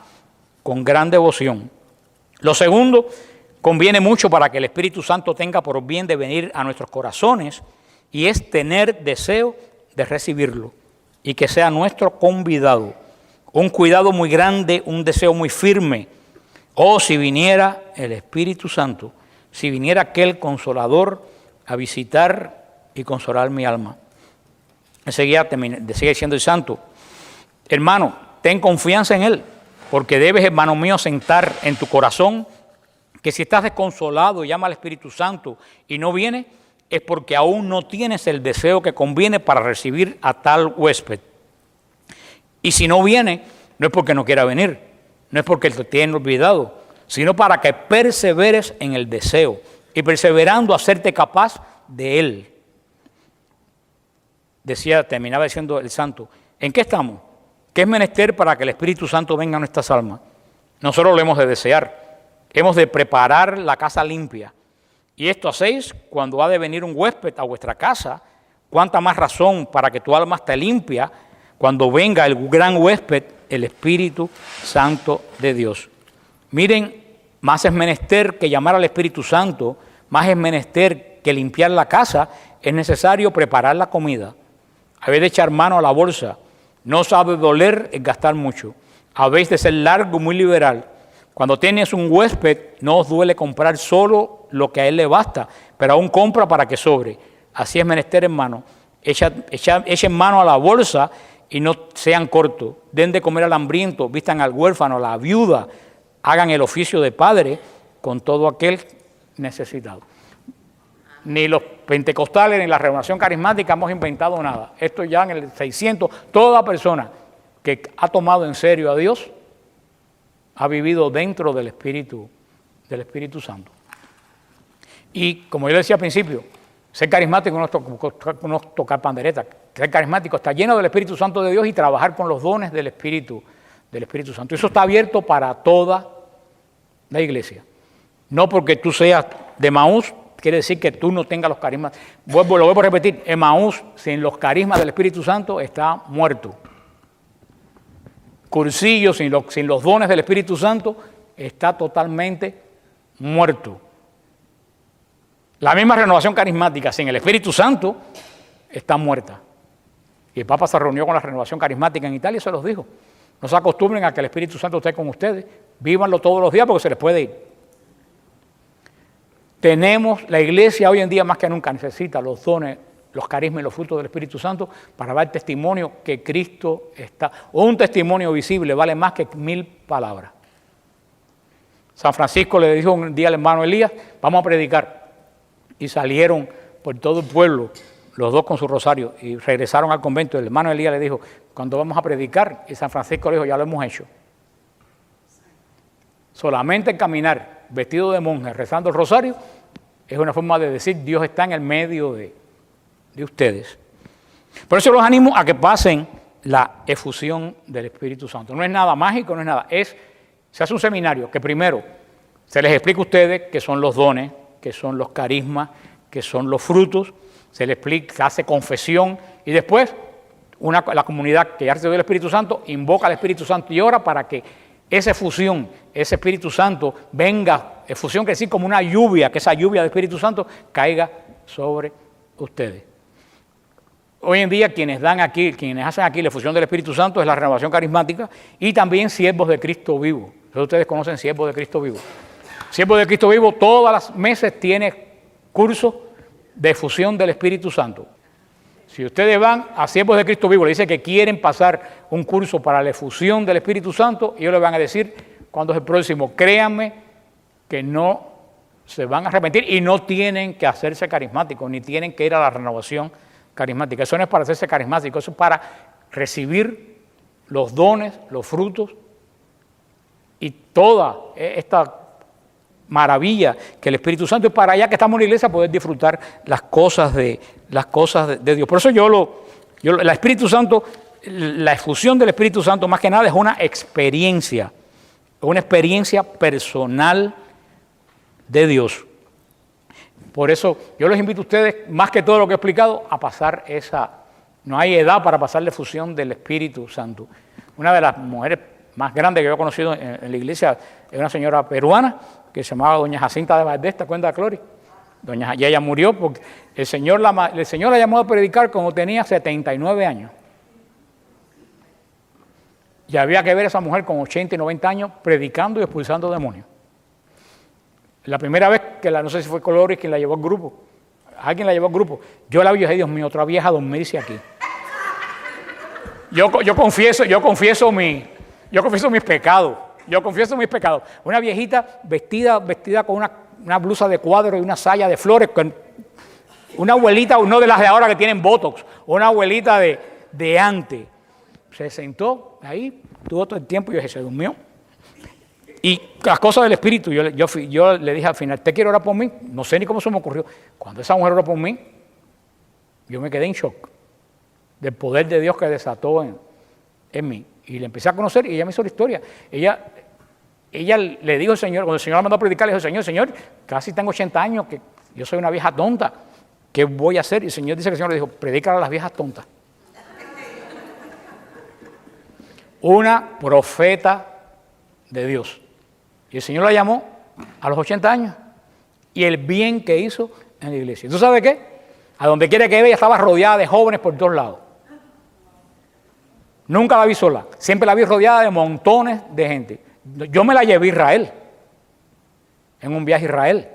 con gran devoción. Lo segundo, conviene mucho para que el Espíritu Santo tenga por bien de venir a nuestros corazones, y es tener deseo de recibirlo y que sea nuestro convidado. Un cuidado muy grande, un deseo muy firme. Oh, si viniera el Espíritu Santo, si viniera aquel Consolador a visitar y consolar mi alma. Enseguida sigue diciendo el santo: hermano, ten confianza en Él, porque debes, hermano mío, sentar en tu corazón que si estás desconsolado y llama al Espíritu Santo y no viene, es porque aún no tienes el deseo que conviene para recibir a tal huésped. Y si no viene, no es porque no quiera venir, no es porque te tiene olvidado, sino para que perseveres en el deseo y perseverando hacerte capaz de Él. Terminaba diciendo el santo: ¿en qué estamos? ¿Qué es menester para que el Espíritu Santo venga a nuestras almas? Nosotros lo hemos de desear, hemos de preparar la casa limpia. Y esto hacéis cuando ha de venir un huésped a vuestra casa. Cuánta más razón para que tu alma esté limpia cuando venga el gran huésped, el Espíritu Santo de Dios. Miren, más es menester que llamar al Espíritu Santo, más es menester que limpiar la casa, es necesario preparar la comida. Habéis de echar mano a la bolsa. No sabe doler es gastar mucho. Habéis de ser largo, muy liberal. Cuando tienes un huésped, no os duele comprar solo lo que a él le basta, pero aún compra para que sobre. Así es menester, hermano. Echen mano a la bolsa y no sean cortos. Den de comer al hambriento, vistan al huérfano, a la viuda. Hagan el oficio de padre con todo aquel necesitado. Ni los pentecostales ni la renovación carismática hemos inventado nada. Esto ya en el 600, toda persona que ha tomado en serio a Dios ha vivido dentro del Espíritu Santo. Y como yo decía al principio, ser carismático no es tocar pandereta. Ser carismático está lleno del Espíritu Santo de Dios y trabajar con los dones del Espíritu Santo. Eso está abierto para toda la iglesia. No porque tú seas de Emaús, quiere decir que tú no tengas los carismas. Lo vuelvo a repetir, Emaús sin los carismas del Espíritu Santo está muerto. Cursillo sin los dones del Espíritu Santo está totalmente muerto. La misma renovación carismática sin el Espíritu Santo está muerta. Y el Papa se reunió con la renovación carismática en Italia y se los dijo. No se acostumbren a que el Espíritu Santo esté con ustedes, vívanlo todos los días porque se les puede ir. La iglesia hoy en día más que nunca necesita los dones, los carismas y los frutos del Espíritu Santo para dar testimonio que Cristo está. Un testimonio visible vale más que 1000 palabras. San Francisco le dijo un día al hermano Elías, vamos a predicar. Y salieron por todo el pueblo, los dos con su rosario, y regresaron al convento. El hermano Elías le dijo, cuando vamos a predicar, y San Francisco le dijo, ya lo hemos hecho. Solamente caminar vestido de monje, rezando el rosario, es una forma de decir, Dios está en el medio de ustedes. Por eso los animo a que pasen la efusión del Espíritu Santo. No es nada mágico, no es nada. Se hace un seminario que primero se les explica a ustedes qué son los dones, qué son los carismas, qué son los frutos, se les explica, se hace confesión y después la comunidad que ya recibió el Espíritu Santo invoca al Espíritu Santo y ora para que esa efusión, ese Espíritu Santo venga, efusión que decir como una lluvia, que esa lluvia del Espíritu Santo caiga sobre ustedes. Hoy en día quienes hacen aquí la efusión del Espíritu Santo es la renovación carismática y también siervos de Cristo vivo. Entonces ustedes conocen siervos de Cristo vivo. Siervos de Cristo vivo todas las meses tiene cursos de efusión del Espíritu Santo. Si ustedes van a siervos de Cristo vivo, le dicen que quieren pasar un curso para la efusión del Espíritu Santo, ellos les van a decir cuándo es el próximo. Créanme que no se van a arrepentir y no tienen que hacerse carismáticos, ni tienen que ir a la renovación carismática. Eso no es para hacerse carismático, eso es para recibir los dones, los frutos y toda esta maravilla que el Espíritu Santo es para allá que estamos en la iglesia poder disfrutar las cosas de Dios. Por eso el Espíritu Santo, la efusión del Espíritu Santo más que nada es una experiencia personal de Dios. Por eso yo les invito a ustedes, más que todo lo que he explicado, a pasar no hay edad para pasar la efusión del Espíritu Santo. Una de las mujeres más grandes que yo he conocido en la iglesia es una señora peruana que se llamaba doña Jacinta de Valdés, ¿te acuerdas, Clori? Y ella murió porque el Señor la llamó a predicar cuando tenía 79 años. Y había que ver a esa mujer con 80 y 90 años predicando y expulsando demonios. La primera vez no sé si fue Clori quien la llevó al grupo, alguien la llevó al grupo, yo la vi y dije, Dios mío, otra vieja a dormirse aquí. Yo confieso mis pecados. Una viejita vestida con una blusa de cuadro y una saya de flores, con una abuelita, no de las de ahora que tienen botox, una abuelita de antes. Se sentó ahí, tuvo todo el tiempo y yo dije, se durmió. Y las cosas del Espíritu, yo le dije al final, ¿te quiero orar por mí? No sé ni cómo se me ocurrió. Cuando esa mujer oró por mí, yo me quedé en shock del poder de Dios que desató en mí. Y le empecé a conocer y ella me hizo la historia. Ella le dijo al Señor, cuando el Señor la mandó a predicar, le dijo, Señor, casi tengo 80 años, que yo soy una vieja tonta, ¿qué voy a hacer? Y el Señor dice que el Señor le dijo, predícale a las viejas tontas. Una profeta de Dios. Y el Señor la llamó a los 80 años. Y el bien que hizo en la iglesia. ¿Tú sabes qué? A donde quiera que ella estaba rodeada de jóvenes por todos lados. Nunca la vi sola. Siempre la vi rodeada de montones de gente. Yo me la llevé a Israel. En un viaje a Israel.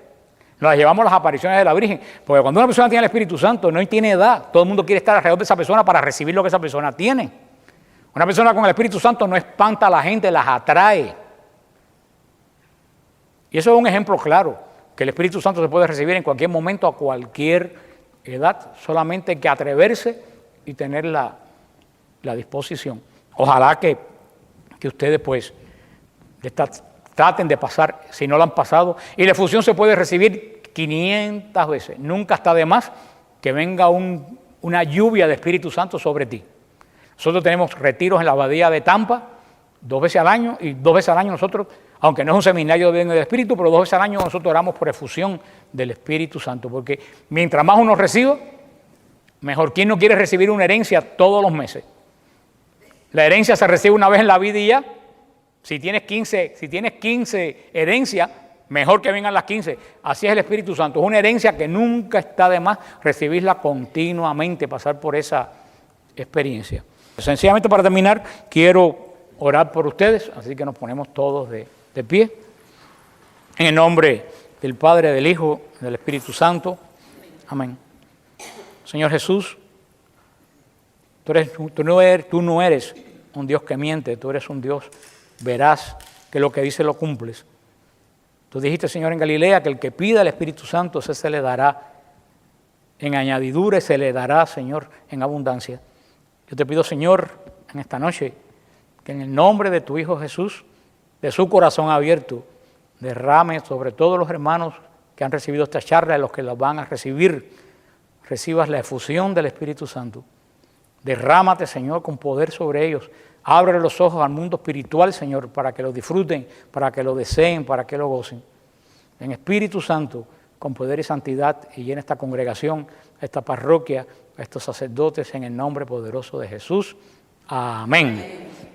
Nos llevamos las apariciones de la Virgen, porque cuando una persona tiene el Espíritu Santo no tiene edad, todo el mundo quiere estar alrededor de esa persona para recibir lo que esa persona tiene. Una persona con el Espíritu Santo no espanta a la gente, las atrae. Y eso es un ejemplo claro, que el Espíritu Santo se puede recibir en cualquier momento, a cualquier edad, solamente hay que atreverse y tener la disposición. Ojalá que ustedes pues traten de pasar, si no lo han pasado, y la efusión se puede recibir 500 veces. Nunca está de más que venga una lluvia de Espíritu Santo sobre ti. Nosotros tenemos retiros en la abadía de Tampa 2 veces al año, y 2 veces al año nosotros, aunque no es un seminario de Espíritu, pero 2 veces al año nosotros oramos por efusión del Espíritu Santo, porque mientras más uno reciba, mejor. ¿Quién no quiere recibir una herencia todos los meses? La herencia se recibe una vez en la vida y ya. Si tienes 15 herencias, mejor que vengan las 15. Así es el Espíritu Santo. Es una herencia que nunca está de más recibirla continuamente, pasar por esa experiencia. Sencillamente, para terminar, quiero orar por ustedes, así que nos ponemos todos de pie. En el nombre del Padre, del Hijo, del Espíritu Santo. Amén. Señor Jesús, tú no eres un Dios que miente, tú eres un Dios veraz, que lo que dice lo cumples. Tú dijiste, Señor, en Galilea, que el que pida el Espíritu Santo, ese se le dará en añadidura, se le dará, Señor, en abundancia. Yo te pido, Señor, en esta noche, que en el nombre de tu Hijo Jesús, de su corazón abierto, derrame sobre todos los hermanos que han recibido esta charla y los que la van a recibir, recibas la efusión del Espíritu Santo. Derrámate, Señor, con poder sobre ellos. Abre los ojos al mundo espiritual, Señor, para que lo disfruten, para que lo deseen, para que lo gocen. En Espíritu Santo, con poder y santidad, y llena esta congregación, esta parroquia, a estos sacerdotes, en el nombre poderoso de Jesús. Amén.